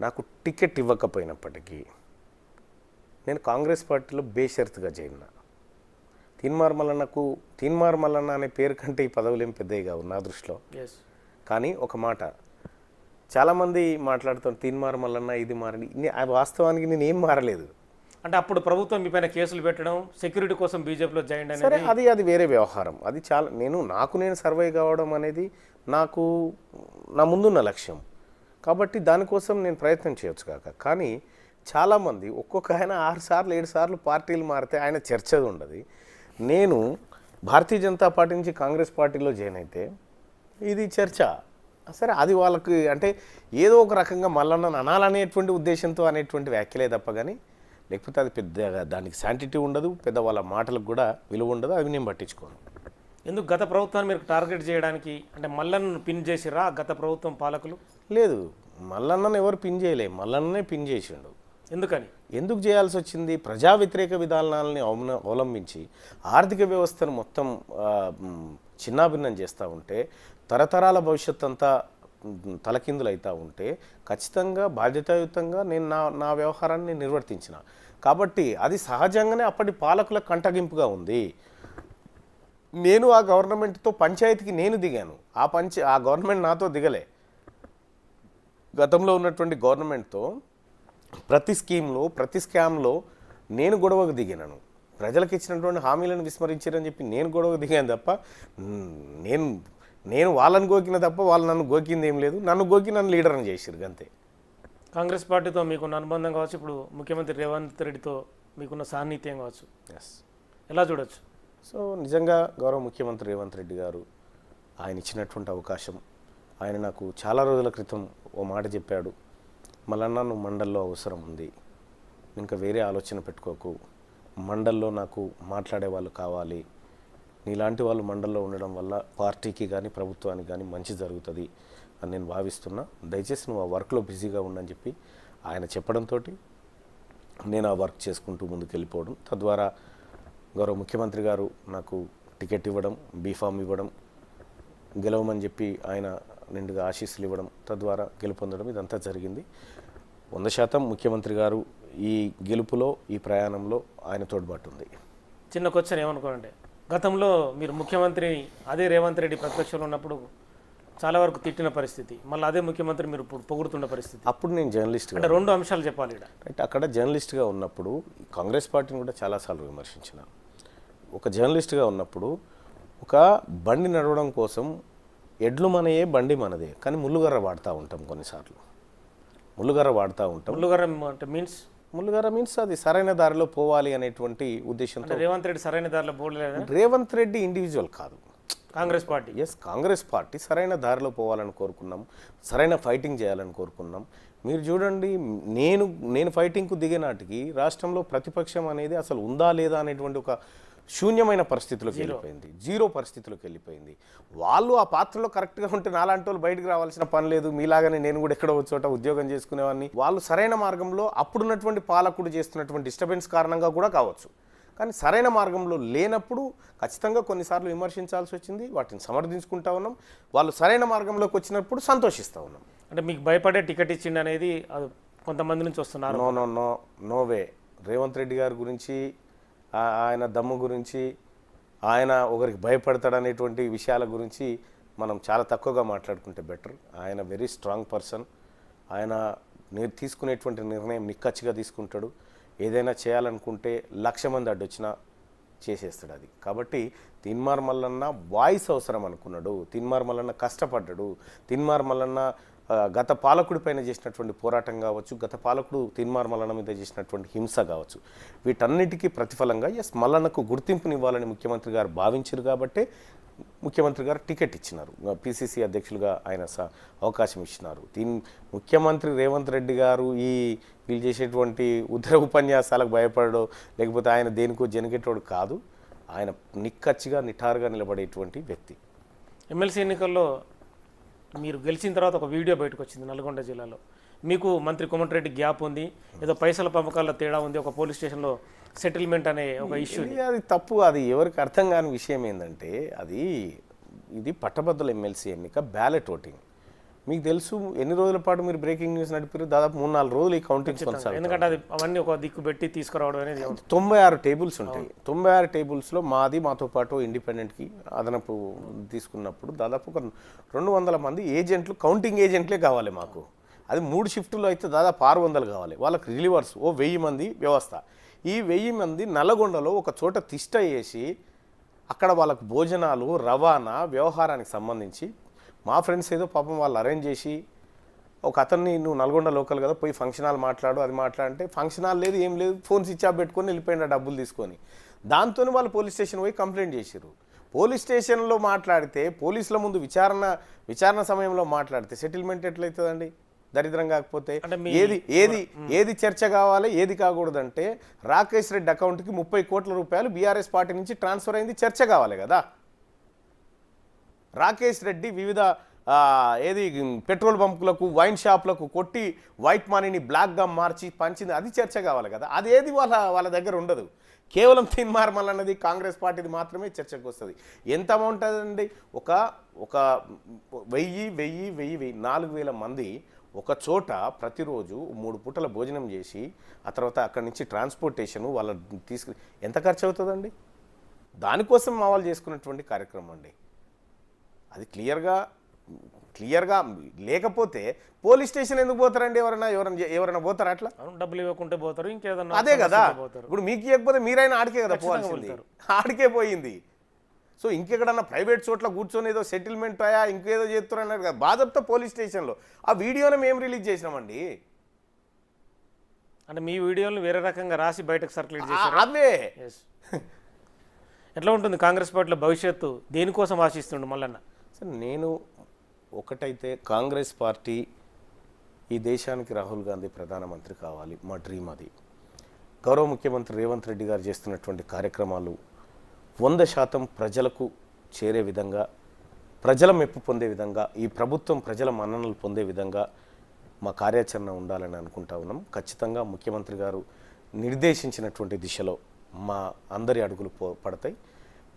నాకు టికెట్ ఇవ్వకపోయినప్పటికీ నేను కాంగ్రెస్ పార్టీలో బేషరతుగా చేరిన. తిన్మార్ మల్లన్న అనే పేరు కంటే ఈ పదవులు ఏం పెద్దవి కావు నా దృష్టిలో. కానీ ఒక మాట, చాలామంది మాట్లాడుతారు తిన్మార్ మల్లన్న ఇది మారని, వాస్తవానికి నేను ఏం మారలేదు. అంటే అప్పుడు ప్రభుత్వం మీ పైన కేసులు పెట్టడం, సెక్యూరిటీ కోసం బీజేపీలో జాయిన్ సరే, అది వేరే వ్యవహారం. అది చాలా నేను సర్వే కావడం అనేది నాకు నా ముందున్న లక్ష్యం. కాబట్టి దానికోసం నేను ప్రయత్నం చేయొచ్చు కాక. కానీ చాలామంది ఒక్కొక్క ఆయన 6 సార్లు 7 సార్లు పార్టీలు మారితే ఆయన చర్చ ఉండదు. నేను భారతీయ జనతా పార్టీ నుంచి కాంగ్రెస్ పార్టీలో జాయిన్ అయితే ఇది చర్చ. సరే, అది వాళ్ళకి అంటే ఏదో ఒక రకంగా మల్లన్న అనాలనేటువంటి ఉద్దేశంతో అనేటువంటి వ్యాఖ్యలే తప్ప, కానీ లేకపోతే అది పెద్దగా దానికి శాంటిటీ ఉండదు, పెద్ద వాళ్ళ మాటలకు కూడా విలువ ఉండదు. అవి నేను పట్టించుకోను. ఎందుకు గత ప్రభుత్వాన్ని మీరు టార్గెట్ చేయడానికి, అంటే మల్లన్నను పిన్ చేసిరా గత ప్రభుత్వం పాలకులు? లేదు, మల్లన్నను ఎవరు పిన్ చేయలే, మల్లన్ననే పిన్ చేసిండు. ఎందుకని? ఎందుకు చేయాల్సి వచ్చింది? ప్రజా వ్యతిరేక విధానాలని అవలంబించి ఆర్థిక వ్యవస్థను మొత్తం చిన్నాభిన్నం చేస్తూ ఉంటే, తరతరాల భవిష్యత్ అంతా తలకిందులవుతూ ఉంటే ఖచ్చితంగా బాధ్యతాయుతంగా నేను నా వ్యవహారాన్ని నిర్వర్తించిన. కాబట్టి అది సహజంగానే అప్పటి పాలకుల కంటగింపుగా ఉంది. నేను ఆ గవర్నమెంట్తో పంచాయతీకి నేను దిగాను. ఆ గవర్నమెంట్ నాతో దిగలే. గతంలో ఉన్నటువంటి గవర్నమెంట్తో ప్రతి స్కీమ్లో, ప్రతి స్కామ్లో నేను గొడవకు దిగాను. ప్రజలకు ఇచ్చినటువంటి హామీలను విస్మరించారని చెప్పి నేను గొడవకు దిగాను తప్ప, నేను వాళ్ళని గోకిన తప్ప వాళ్ళు నన్ను గోకింది ఏం లేదు. నన్ను గోకి నన్ను లీడర్ని చేసారు అంతే. కాంగ్రెస్ పార్టీతో మీకున్న అనుబంధం కావచ్చు, ఇప్పుడు ముఖ్యమంత్రి రేవంత్ రెడ్డితో మీకున్న సాన్నిధ్యం కావచ్చు, ఎలా చూడొచ్చు? సో నిజంగా గౌరవ ముఖ్యమంత్రి రేవంత్ రెడ్డి గారు ఆయన ఇచ్చినటువంటి అవకాశం, ఆయన నాకు చాలా రోజుల క్రితం ఓ మాట చెప్పాడు, మల్లన్న నువ్వు మండల్లో అవసరం ఉంది, ఇంకా వేరే ఆలోచన పెట్టుకోకు, మండల్లో నాకు మాట్లాడే వాళ్ళు కావాలి, నీలాంటి వాళ్ళు మండల్లో ఉండడం వల్ల పార్టీకి కానీ ప్రభుత్వానికి కానీ మంచి జరుగుతుంది అని నేను భావిస్తున్నా, దయచేసి నువ్వు ఆ వర్క్లో బిజీగా ఉండని చెప్పి ఆయన చెప్పడంతో నేను ఆ వర్క్ చేసుకుంటూ ముందుకు వెళ్ళిపోవడం, తద్వారా గౌరవ ముఖ్యమంత్రి గారు నాకు టికెట్ ఇవ్వడం, బీఫామ్ ఇవ్వడం, గెలవమని చెప్పి ఆయన నిండుగా ఆశీస్సులు ఇవ్వడం, తద్వారా గెలుపొందడం, ఇదంతా జరిగింది. 100% ముఖ్యమంత్రి గారు ఈ గెలుపులో, ఈ ప్రయాణంలో ఆయన తోడ్పాటు ఉంది. చిన్న క్వశ్చన్ ఏమనుకోనంటే, గతంలో మీరు ముఖ్యమంత్రి అదే రేవంత్ రెడ్డి ప్రతిపక్షంలో ఉన్నప్పుడు చాలా వరకు తిట్టిన పరిస్థితి, మళ్ళీ అదే ముఖ్యమంత్రి మీరు పొగుడుతున్న పరిస్థితి. అప్పుడు నేను జర్నలిస్ట్, అంటే 2 అంశాలు చెప్పాలి ఇక్కడ. రైట్, అక్కడ జర్నలిస్ట్గా ఉన్నప్పుడు కాంగ్రెస్ పార్టీని కూడా చాలాసార్లు విమర్శించిన. ఒక జర్నలిస్ట్గా ఉన్నప్పుడు ఒక బండి నడవడం కోసం ఎడ్లు మనయే బండి మనదే, కానీ ముళ్ళుగర్ర వాడుతూ ఉంటాం కొన్నిసార్లు. ముళ్ళుగర్ర అంటే ముళ్ళుగర్ర మీన్స్ అది సరైన దారిలో పోవాలి అనేటువంటి ఉద్దేశంతో. రేవంత్ రెడ్డి సరైన దారిలో పోలేదు. రేవంత్ రెడ్డి ఇండివిజువల్ కాదు, Congress party. Yes, Congress party సరైన దారిలో పోవాలని కోరుకున్నాం, సరైన ఫైటింగ్ చేయాలని కోరుకున్నాం. మీరు చూడండి, నేను ఫైటింగ్కు దిగే నాటికి రాష్ట్రంలో ప్రతిపక్షం అనేది అసలు ఉందా లేదా అనేటువంటి ఒక శూన్యమైన పరిస్థితిలోకి వెళ్ళిపోయింది, జీరో పరిస్థితిలోకి వెళ్ళిపోయింది. వాళ్ళు ఆ పాత్రలో కరెక్ట్గా ఉంటే నాలాంటి వాళ్ళు బయటకు రావాల్సిన పని లేదు, మీలాగానే నేను కూడా ఎక్కడో చోట ఉద్యోగం చేసుకునేవాడిని. వాళ్ళు సరైన మార్గంలో అప్పుడున్నటువంటి పాలకుడు చేస్తున్నటువంటి డిస్టర్బెన్స్ కారణంగా కూడా కావచ్చు, కానీ సరైన మార్గంలో లేనప్పుడు ఖచ్చితంగా కొన్నిసార్లు విమర్శించాల్సి వచ్చింది, వాటిని సమర్థించుకుంటా ఉన్నాం. వాళ్ళు సరైన మార్గంలోకి వచ్చినప్పుడు సంతోషిస్తూ ఉన్నాం. అంటే మీకు భయపడే టికెట్ ఇచ్చింది అనేది అది కొంతమంది నుంచి వస్తున్నారు. No no no no way. Revanth Reddy గారి గురించి, ఆయన దమ్ము గురించి, ఆయన ఒకరికి భయపడతాడనేటువంటి విషయాల గురించి మనం చాలా తక్కువగా మాట్లాడుకుంటే బెటర్. ఆయన వెరీ స్ట్రాంగ్ పర్సన్. ఆయన తీసుకునేటువంటి నిర్ణయం నిక్కచ్చిగా తీసుకుంటాడు. ఏదైనా చేయాలనుకుంటే 1,00,000 మంది అడ్డొచ్చినా చేసేస్తాడు అది. కాబట్టి తిన్మార్ మల్లన్న వాయిస్ అవసరం అనుకున్నాడు, తిన్మార్ మల్లన్న కష్టపడ్డాడు, తిన్మార్ మల్లన్న గత పాలకుడి పైన చేసినటువంటి పోరాటం కావచ్చు, గత పాలకుడు తిన్మార్ మల్లన్న మీద చేసినటువంటి హింస కావచ్చు, వీటన్నిటికీ ప్రతిఫలంగా మల్లన్నకు గుర్తింపునివ్వాలని ముఖ్యమంత్రి గారు భావించారు. కాబట్టే ముఖ్యమంత్రి గారు టికెట్ ఇచ్చినారు, పిసిసి అధ్యక్షులుగా ఆయన అవకాశం ఇచ్చినారు. ముఖ్యమంత్రి రేవంత్ రెడ్డి గారు వీళ్ళు చేసేటువంటి ఉదర ఉపన్యాసాలకు భయపడో లేకపోతే ఆయన దేనికో జనగేటోడు కాదు. ఆయన నిక్కచ్చిగా నిఠారుగా నిలబడేటువంటి వ్యక్తి. ఎమ్మెల్సీ ఎన్నికల్లో మీరు గెలిచిన తర్వాత ఒక వీడియో బయటకు వచ్చింది నల్గొండ జిల్లాలో. మీకు మంత్రి కోమటిరెడ్డి గ్యాప్ ఉంది, ఏదో పైసల పంపకాల్లో తేడా ఉంది, ఒక పోలీస్ స్టేషన్లో సెటిల్మెంట్ అనే ఒక ఇష్యూ. అది తప్పు. అది ఎవరికి అర్థం కాని విషయం ఏంటంటే ఇది పట్టభద్రుల ఎమ్మెల్సీ ఎన్నిక, బ్యాలెట్ ఓటింగ్. మీకు తెలుసు ఎన్ని రోజుల పాటు మీరు బ్రేకింగ్ న్యూస్ నడిపారు, దాదాపు 3-4 రోజులు ఈ కౌంటింగ్ కొనసాగుతుంది. ఎందుకంటే అది అవన్నీ ఒక దిక్కు పెట్టి తీసుకురావడం అనేది 96 టేబుల్స్ ఉంటాయి. 96 టేబుల్స్లో మాతో పాటు ఇండిపెండెంట్కి అదనపు తీసుకున్నప్పుడు దాదాపు ఒక 200 మంది ఏజెంట్లు, కౌంటింగ్ ఏజెంట్లే కావాలి మాకు. అది 3 షిఫ్టుల్లో అయితే దాదాపు 600 కావాలి. వాళ్ళకి రిలీవర్స్ 1000 మంది వ్యవస్థ. ఈ 1000 మంది నల్లగొండలో ఒక చోట తిష్ట వేసి అక్కడ వాళ్ళకు భోజనాలు, రవాణా, వ్యవహారానికి సంబంధించి మా ఫ్రెండ్స్ ఏదో పాపం వాళ్ళు అరేంజ్ చేసి ఒక అతన్ని నువ్వు నల్గొండ లోకల్ కదా పోయి ఫంక్షన్ హాల్ మాట్లాడు, అది మాట్లాడంటే ఫంక్షన్ హాల్ లేదు, ఏం లేదు, ఫోన్ స్విచ్ ఆఫ్ పెట్టుకొని వెళ్ళిపోయిన డబ్బులు తీసుకొని. దాంతో వాళ్ళు పోలీస్ స్టేషన్ పోయి కంప్లైంట్ చేశారు. పోలీస్ స్టేషన్లో మాట్లాడితే, పోలీసుల ముందు విచారణ సమయంలో మాట్లాడితే సెటిల్మెంట్ ఎట్లయితుందండి? దరిద్రం కాకపోతే ఏది చర్చ కావాలి, ఏది కాకూడదంటే రాకేష్ రెడ్డి అకౌంట్కి 30 కోట్ల రూపాయలు బీఆర్ఎస్ పార్టీ నుంచి ట్రాన్స్ఫర్ అయింది, చర్చ కావాలి కదా. రాకేష్ రెడ్డి వివిధ పెట్రోల్ బంకులకు, వైన్ షాపులకు కొట్టి వైట్ మనీని బ్లాక్గా మార్చి పంచింది, అది చర్చ కావాలి కదా. అదేది వాళ్ళ దగ్గర ఉండదు. కేవలం తిన్మార్ మల్లన్నది కాంగ్రెస్ పార్టీది మాత్రమే చర్చకు వస్తుంది. ఎంత అమౌంట్ అదండి? ఒక 1000 4,000 మంది ఒక చోట ప్రతిరోజు 3 పూటల భోజనం చేసి ఆ తర్వాత అక్కడి నుంచి ట్రాన్స్పోర్టేషను వాళ్ళ ఎంత ఖర్చు అవుతుందండి? దానికోసం మా వాళ్ళు చేసుకున్నటువంటి కార్యక్రమం అండి. అది క్లియర్గా లేకపోతే పోలీస్ స్టేషన్ ఎందుకు పోతారండి? ఎవరైనా పోతారా అట్లా? డబ్బులు ఇవ్వకుంటే పోతారు, ఇంకేదన్నా. అదే కదా, ఇప్పుడు మీకు ఇవ్వకపోతే మీరైనా ఆడికే కదా పోవాల్సింది, ఆడికే పోయింది. సో ఇంకెక్కడన్నా ప్రైవేట్ చోట్ల కూర్చొని ఏదో సెటిల్మెంట్ అయ్యా ఇంకేదో చేస్తున్నారు కదా, బాధతో పోలీస్ స్టేషన్లో ఆ వీడియోని మేము రిలీజ్ చేసినామండి. అంటే మీ వీడియోలు వేరే రకంగా రాసి బయటకు సర్క్యులేట్ చేశారు. అవే ఎట్లా ఉంటుంది కాంగ్రెస్ పార్టీలో భవిష్యత్తు? దేనికోసం ఆశిస్తుండు మల్లన్న? సార్ నేను ఒకటైతే కాంగ్రెస్ పార్టీ ఈ దేశానికి రాహుల్ గాంధీ ప్రధానమంత్రి కావాలి, మా డ్రీమ్ అది. గౌరవ ముఖ్యమంత్రి రేవంత్ రెడ్డి గారు చేస్తున్నటువంటి కార్యక్రమాలు 100% ప్రజలకు చేరే విధంగా, ప్రజల మెప్పు పొందే విధంగా, ఈ ప్రభుత్వం ప్రజల మన్ననలు పొందే విధంగా మా కార్యాచరణ ఉండాలని అనుకుంటా ఉన్నాం. ఖచ్చితంగా ముఖ్యమంత్రి గారు నిర్దేశించినటువంటి దిశలో మా అందరి అడుగులు పడతాయి.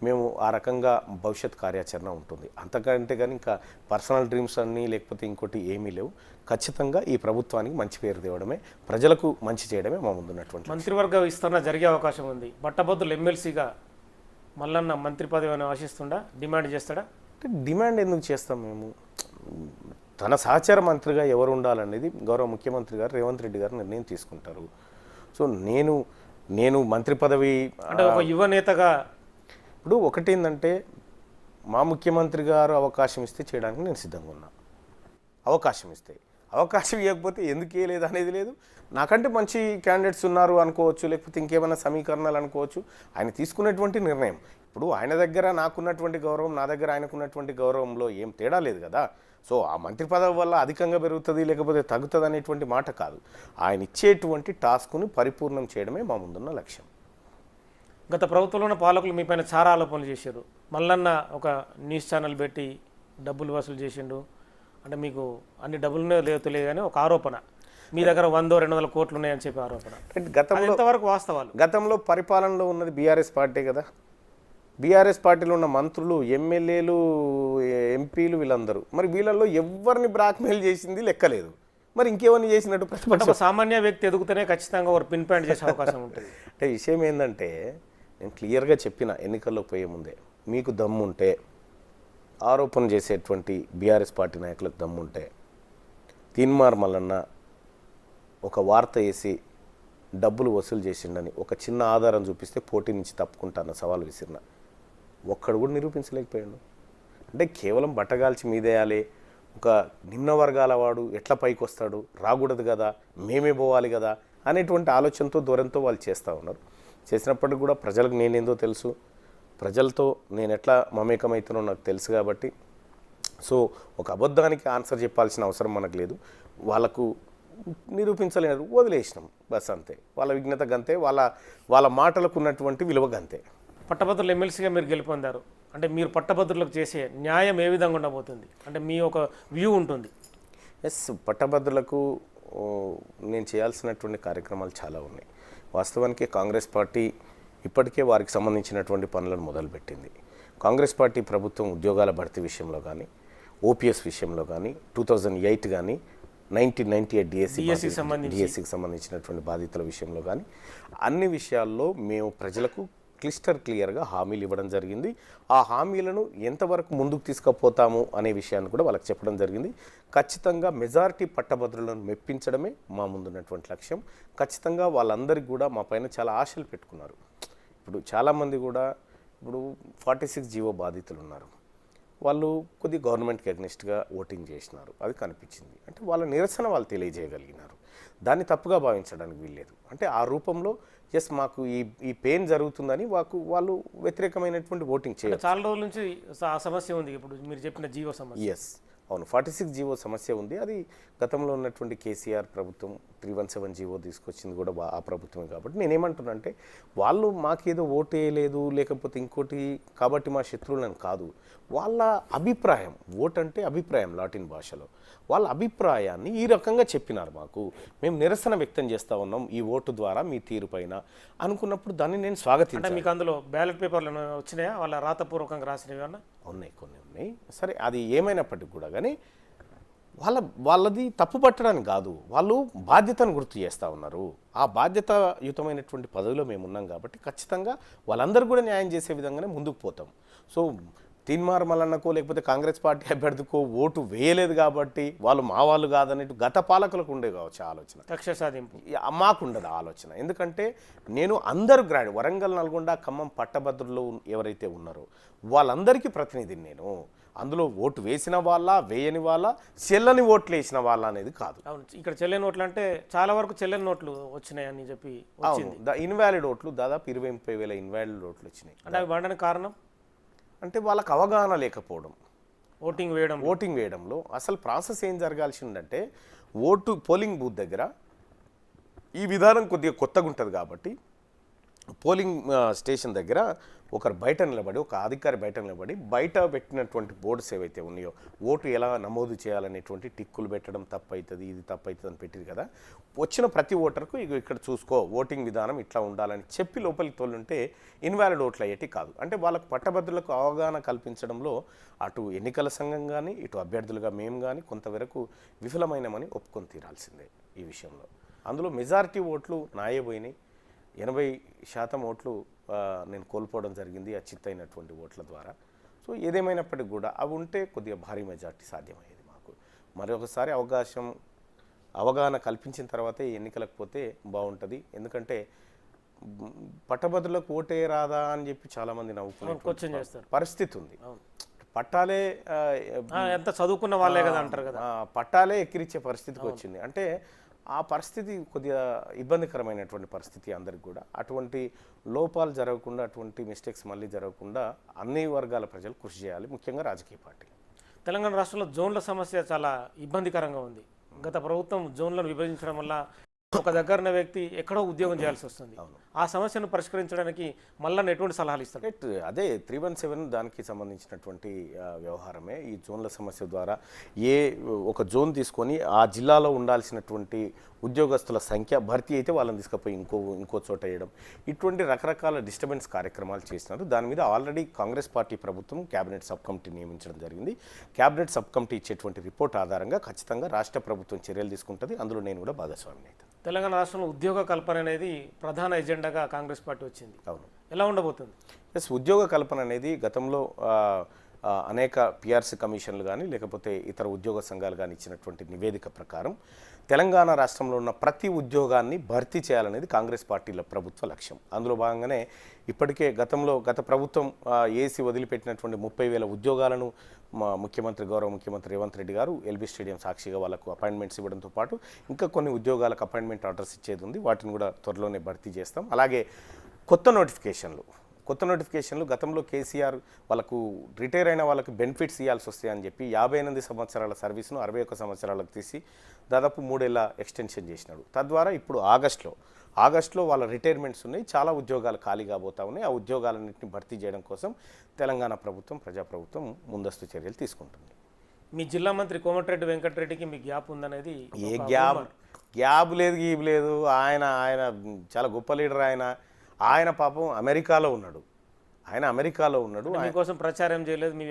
మేము ఆ రకంగా భవిష్యత్ కార్యాచరణ ఉంటుంది. అంతకంటే కానీ ఇంకా పర్సనల్ డ్రీమ్స్ అన్నీ లేకపోతే ఇంకోటి ఏమీ లేవు. ఖచ్చితంగా ఈ ప్రభుత్వానికి మంచి పేరు తేవడమే, ప్రజలకు మంచి చేయడమే మా ముందున్నటువంటి. మంత్రివర్గ విస్తరణ జరిగే అవకాశం ఉంది. పట్టభద్రులు ఎమ్మెల్సీగా మల్లన్న మంత్రి పదవి అని ఆశిస్తుండా, డిమాండ్ చేస్తాడా? అంటే డిమాండ్ ఎందుకు చేస్తాం మేము? తన సహచార మంత్రిగా ఎవరు ఉండాలనేది గౌరవ ముఖ్యమంత్రి గారు రేవంత్ రెడ్డి గారు నిర్ణయం తీసుకుంటారు. సో నేను మంత్రి పదవి అంటే ఒక యువ నేతగా ఇప్పుడు ఒకటి ఏంటంటే మా ముఖ్యమంత్రి గారు అవకాశం ఇస్తే చేయడానికి నేను సిద్ధంగా ఉన్నా. అవకాశం ఇవ్వకపోతే ఎందుకు ఇవ్వలేదు అనేది లేదు. నాకంటే మంచి క్యాండిడేట్స్ ఉన్నారు అనుకోవచ్చు, లేకపోతే ఇంకేమైనా సమీకరణాలు అనుకోవచ్చు. ఆయన తీసుకున్నటువంటి నిర్ణయం, ఇప్పుడు ఆయన దగ్గర నాకున్నటువంటి గౌరవం, నా దగ్గర ఆయనకున్నటువంటి గౌరవంలో ఏం తేడా లేదు కదా. సో ఆ మంత్రి పదవి వల్ల అధికంగా పెరుగుతుంది లేకపోతే తగ్గుతుంది అనేటువంటి మాట కాదు. ఆయన ఇచ్చేటువంటి టాస్క్ని పరిపూర్ణం చేయడమే మా ముందున్న లక్ష్యం. గత ప్రభుత్వంలో ఉన్న పాలకులు మీ పైన చాలా ఆరోపణలు చేశారు. మల్లన్న ఒక న్యూస్ ఛానల్ పెట్టి డబ్బులు వసూలు చేసిండు అంటే మీకు అన్ని డబ్బులునే లేదో తెలియదు కానీ ఒక ఆరోపణ మీ దగ్గర 100-200 కోట్లు ఉన్నాయని చెప్పి ఆరోపణ. గతంలో ఎంతవరకు వాస్తవాలు? గతంలో పరిపాలనలో ఉన్నది బీఆర్ఎస్ పార్టీ కదా. బీఆర్ఎస్ పార్టీలో ఉన్న మంత్రులు, ఎమ్మెల్యేలు, ఎంపీలు వీళ్ళందరూ మరి వీళ్ళల్లో ఎవరిని బ్లాక్మెయిల్ చేసింది లెక్కలేదు. మరి ఇంకేమని చేసినట్టు ప్రతిపక్షం. ఒక సామాన్య వ్యక్తి ఎదుగుతూనే ఖచ్చితంగా ఒక పిన్ పాయింట్ చేసే అవకాశం ఉంటుంది. అంటే విషయం ఏంటంటే నేను క్లియర్గా చెప్పిన ఎన్నికల్లో పోయే ముందే మీకు దమ్ముంటే ఆరోపణ చేసేటువంటి బీఆర్ఎస్ పార్టీ నాయకులకు దమ్ముంటే తీన్మార్ మల్లన్న ఒక వార్త వేసి డబ్బులు వసూలు చేసిండని ఒక చిన్న ఆధారం చూపిస్తే పోటీ నుంచి తప్పుకుంటాన్న సవాల్ విసిరిన ఒక్కడు కూడా నిరూపించలేకపోయాడు. అంటే కేవలం బట్టగాల్చి మీదేయాలి, ఒక నిమ్న వర్గాల వాడు ఎట్లా పైకి వస్తాడు, రాకూడదు కదా, మేమే పోవాలి కదా అనేటువంటి ఆలోచనతో దూరంతో వాళ్ళు చేస్తూ ఉన్నారు. చేసినప్పటికి కూడా ప్రజలకు నేనేందో తెలుసు, ప్రజలతో నేను ఎట్లా మమేకమవుతానో నాకు తెలుసు కాబట్టి సో ఒక అబద్ధానికి ఆన్సర్ చెప్పాల్సిన అవసరం మనకు లేదు. వాళ్ళకు నిరూపించలేరు, వదిలేసినాం బస్ అంతే. వాళ్ళ విఘ్నత గంతే, వాళ్ళ మాటలకు ఉన్నటువంటి విలువ గంతే. పట్టభద్రులు ఎమ్మెల్సీగా మీరు గెలుపొందారు అంటే మీరు పట్టభద్రులకు చేసే న్యాయం ఏ విధంగా ఉండబోతుంది అంటే మీ ఒక వ్యూ ఉంటుంది? ఎస్, పట్టభద్రులకు నేను చేయాల్సినటువంటి కార్యక్రమాలు చాలా ఉన్నాయి. వాస్తవానికి కాంగ్రెస్ పార్టీ ఇప్పటికే వారికి సంబంధించినటువంటి పనులను మొదలుపెట్టింది. కాంగ్రెస్ పార్టీ ప్రభుత్వం ఉద్యోగాల భర్తీ విషయంలో కానీ, ఓపీఎస్ విషయంలో కానీ, 2008 కానీ 1998 డిఎస్సికి సంబంధించినటువంటి బాధితుల విషయంలో కానీ అన్ని విషయాల్లో మేము ప్రజలకు క్లియర్గా హామీలు ఇవ్వడం జరిగింది. ఆ హామీలను ఎంతవరకు ముందుకు తీసుకుపోతాము అనే విషయాన్ని కూడా వాళ్ళకి చెప్పడం జరిగింది. ఖచ్చితంగా మెజారిటీ పట్టభద్రులను మెప్పించడమే మా ముందున్నటువంటి లక్ష్యం. ఖచ్చితంగా వాళ్ళందరికీ కూడా మా పైన చాలా ఆశలు పెట్టుకున్నారు. ఇప్పుడు చాలామంది కూడా ఇప్పుడు 46 జీవో బాధితులు ఉన్నారు. వాళ్ళు కొద్ది గవర్నమెంట్కి అగ్నిస్ట్గా ఓటింగ్ చేసినారు, అది కనిపించింది. అంటే వాళ్ళ నిరసన వాళ్ళు తెలియజేయగలిగినారు. దాన్ని తప్పుగా భావించడానికి వీల్లేదు. అంటే ఆ రూపంలో ఎస్ మాకు ఈ పెయిన్ జరుగుతుందని వాళ్ళు వ్యతిరేకమైనటువంటి ఓటింగ్ చేయాలి. చాలా రోజుల నుంచి ఆ సమస్య ఉంది. ఇప్పుడు మీరు చెప్పిన జీవో సమస్య. ఎస్ అవును, 46 జీవో సమస్య ఉంది. అది గతంలో ఉన్నటువంటి కేసీఆర్ ప్రభుత్వం 317 జీవో తీసుకొచ్చింది కూడా ఆ ప్రభుత్వమే. కాబట్టి నేనేమంటున్నానంటే వాళ్ళు మాకేదో ఓటు వేయలేదు లేకపోతే ఇంకోటి కాబట్టి మా శత్రువులను కాదు, వాళ్ళ అభిప్రాయం, ఓటు అంటే అభిప్రాయం లాటిన్ భాషలో, వాళ్ళ అభిప్రాయాన్ని ఈ రకంగా చెప్పినారు మాకు, మేము నిరసన వ్యక్తం చేస్తూ ఉన్నాం ఈ ఓటు ద్వారా మీ తీరు పైన అనుకున్నప్పుడు దాన్ని నేను స్వాగతించాను. మీకు అందులో బ్యాలెట్ పేపర్లు వచ్చినాయా? వాళ్ళ రాతపూర్వకంగా రాసినవి అన్న ఉన్నాయి, కొన్ని ఉన్నాయి. సరే, అది ఏమైనప్పటికీ కూడా కానీ వాళ్ళది తప్పు పట్టడానికి కాదు, వాళ్ళు బాధ్యతను గుర్తు చేస్తూ ఉన్నారు. ఆ బాధ్యతాయుతమైనటువంటి పదవిలో మేము ఉన్నాం కాబట్టి ఖచ్చితంగా వాళ్ళందరూ కూడా న్యాయం చేసే విధంగానే ముందుకు పోతాం. సో తీన్మార్ మల్లన్నకో లేకపోతే కాంగ్రెస్ పార్టీ అభ్యర్థికో ఓటు వేయలేదు కాబట్టి వాళ్ళు మా వాళ్ళు కాదనేటు గత పాలకులకు ఉండే కావచ్చు ఆలోచన, కక్ష సాధింపు. మాకుండదు ఆలోచన. ఎందుకంటే నేను వరంగల్, నల్గొండ, ఖమ్మం పట్టభద్రులు ఎవరైతే ఉన్నారో వాళ్ళందరికీ ప్రతినిధిని నేను. అందులో ఓటు వేసిన వాళ్ళ, వేయని వాళ్ళ, చెల్లని ఓట్లు వేసిన వాళ్ళ అనేది కాదు. అవును, ఇక్కడ చెల్లని ఓట్లు అంటే చాలా వరకు చెల్లని ఓట్లు వచ్చినాయని చెప్పి వచ్చింది. ఇన్వాలిడ్ ఓట్లు దాదాపు 20-30 వేల ఇన్వాలిడ్ ఓట్లు వచ్చినాయి. అంటే అవి వాడడానికి కారణం అంటే వాళ్ళకి అవగాహన లేకపోవడం. ఓటింగ్ వేయడంలో అసలు ప్రాసెస్ ఏం జరగాల్సి ఉందంటే పోలింగ్ బూత్ దగ్గర ఈ విధానం కొద్దిగా కొత్తగా ఉంటుంది కాబట్టి పోలింగ్ స్టేషన్ దగ్గర ఒకరు బయట నిలబడి, ఒక అధికారి బయట నిలబడి బయట పెట్టినటువంటి బోర్డ్స్ ఏవైతే ఉన్నాయో ఓటు ఎలా నమోదు చేయాలనేటువంటి టిక్కులు పెట్టడం తప్పవుతుంది, ఇది తప్పవుతుంది అని పెట్టింది కదా. వచ్చిన ప్రతి ఓటర్కు ఇక్కడ చూసుకో ఓటింగ్ విధానం ఇట్లా ఉండాలని చెప్పి లోపలికి తోలుంటే ఇన్వాలిడ్ ఓట్లు అయ్యేటి కాదు. అంటే వాళ్ళకు పట్టభద్రులకు అవగాహన కల్పించడంలో అటు ఎన్నికల సంఘం కానీ ఇటు అభ్యర్థులుగా మేము కానీ కొంతవరకు విఫలమైనమని ఒప్పుకొని తీరాల్సిందే ఈ విషయంలో. అందులో మెజారిటీ ఓట్లు నాయే పోయినాయి. 80% ఓట్లు నేను కోల్పోవడం జరిగింది ఆ చిత్తైనటువంటి ఓట్ల ద్వారా. సో ఏదేమైనప్పటికీ కూడా అవి ఉంటే కొద్దిగా భారీ మెజార్టీ సాధ్యమయ్యేది మాకు. మరొకసారి అవగాహన కల్పించిన తర్వాతే ఎన్నికలకు పోతే బాగుంటుంది. ఎందుకంటే పట్టభద్రులకు ఓటే రాదా అని చెప్పి చాలామంది నవ్వుకునే పరిస్థితి ఉంది. పట్టాలే ఎంత చదువుకున్న వాళ్ళే కదా అంటారు కదా, పట్టాలే ఎక్కిరిచ్చే పరిస్థితికి వచ్చింది. అంటే ఆ పరిస్థితి కొద్దిగా ఇబ్బందికరమైనటువంటి పరిస్థితి అందరికి కూడా. అటువంటి లోపాలు జరగకుండా, అటువంటి మిస్టేక్స్ మళ్ళీ జరగకుండా అన్ని వర్గాల ప్రజలు కృషి చేయాలి, ముఖ్యంగా రాజకీయ పార్టీలు. తెలంగాణ రాష్ట్రంలో జోన్ల సమస్య చాలా ఇబ్బందికరంగా ఉంది. గత ప్రభుత్వం జోన్లను విభజించడం వల్ల ఒక దగ్గర ఉన్న వ్యక్తి ఎక్కడో ఉద్యోగం చేయాల్సి వస్తుంది. ఆ సమస్యను పరిష్కరించడానికి మళ్ళీ ఎటువంటి సలహాలు ఇస్తారు? అదే 317 దానికి సంబంధించినటువంటి వ్యవహారమే. ఈ జోన్ల సమస్య ద్వారా ఒక జోన్ తీసుకొని ఆ జిల్లాలో ఉండాల్సినటువంటి ఉద్యోగస్తుల సంఖ్య భర్తీ అయితే వాళ్ళని తీసుకుపోయి ఇంకో చోట వేయడం, ఇటువంటి రకరకాల డిస్టర్బెన్స్ కార్యక్రమాలు చేసినారు. దాని మీద ఆల్రెడీ కాంగ్రెస్ పార్టీ ప్రభుత్వం క్యాబినెట్ సబ్ కమిటీ నియమించడం జరిగింది. క్యాబినెట్ సబ్ కమిటీ ఇచ్చేటువంటి రిపోర్ట్ ఆధారంగా ఖచ్చితంగా రాష్ట్ర ప్రభుత్వం చర్యలు తీసుకుంటుంది. అందులో నేను కూడా భాగస్వామిని అవుతాను. తెలంగాణ రాష్ట్రంలో ఉద్యోగ కల్పన అనేది ప్రధాన ఎజెండాగా కాంగ్రెస్ పార్టీ వచ్చింది. అవును, ఎలా ఉండబోతుంది? ఉద్యోగ కల్పన అనేది గతంలో అనేక పిఆర్సీ కమిషన్లు కానీ లేకపోతే ఇతర ఉద్యోగ సంఘాలు కానీ ఇచ్చినటువంటి నివేదిక ప్రకారం తెలంగాణ రాష్ట్రంలో ఉన్న ప్రతి ఉద్యోగాన్ని భర్తీ చేయాలనేది కాంగ్రెస్ పార్టీల ప్రభుత్వ లక్ష్యం. అందులో భాగంగానే ఇప్పటికే గత ప్రభుత్వం ఏసీ వదిలిపెట్టినటువంటి 30,000 ఉద్యోగాలను గౌరవ ముఖ్యమంత్రి రేవంత్ రెడ్డి గారు ఎల్బీ స్టేడియం సాక్షిగా వాళ్ళకు అపాయింట్మెంట్స్ ఇవ్వడంతో పాటు ఇంకా కొన్ని ఉద్యోగాలకు అపాయింట్మెంట్ ఆర్డర్స్ ఇచ్చేది ఉంది. వాటిని కూడా త్వరలోనే భర్తీ చేస్తాం. అలాగే కొత్త నోటిఫికేషన్లు గతంలో కేసీఆర్ వాళ్ళకు రిటైర్ అయిన వాళ్ళకి బెనిఫిట్స్ ఇవ్వాల్సి వస్తాయని చెప్పి 58 సంవత్సరాల సర్వీస్ను 61 సంవత్సరాలకు తీసి దాదాపు 3 ఏళ్ళ ఎక్స్టెన్షన్ చేసినాడు. తద్వారా ఇప్పుడు ఆగస్టులో వాళ్ళ రిటైర్మెంట్స్ ఉన్నాయి. చాలా ఉద్యోగాలు ఖాళీ కాబోతా ఉన్నాయి. ఆ ఉద్యోగాలన్నింటినీ భర్తీ చేయడం కోసం తెలంగాణ ప్రభుత్వం, ప్రజాప్రభుత్వం ముందస్తు చర్యలు తీసుకుంటుంది. మీ జిల్లా మంత్రి కోమటిరెడ్డి వెంకటరెడ్డికి మీ గ్యాప్ ఉందనేది ఏ గ్యాప్ లేదు. ఆయన చాలా గొప్ప లీడర్. ఆయన పాపం అమెరికాలో ఉన్నాడు. మీకోసం ప్రచారం చేయలేదు? మీ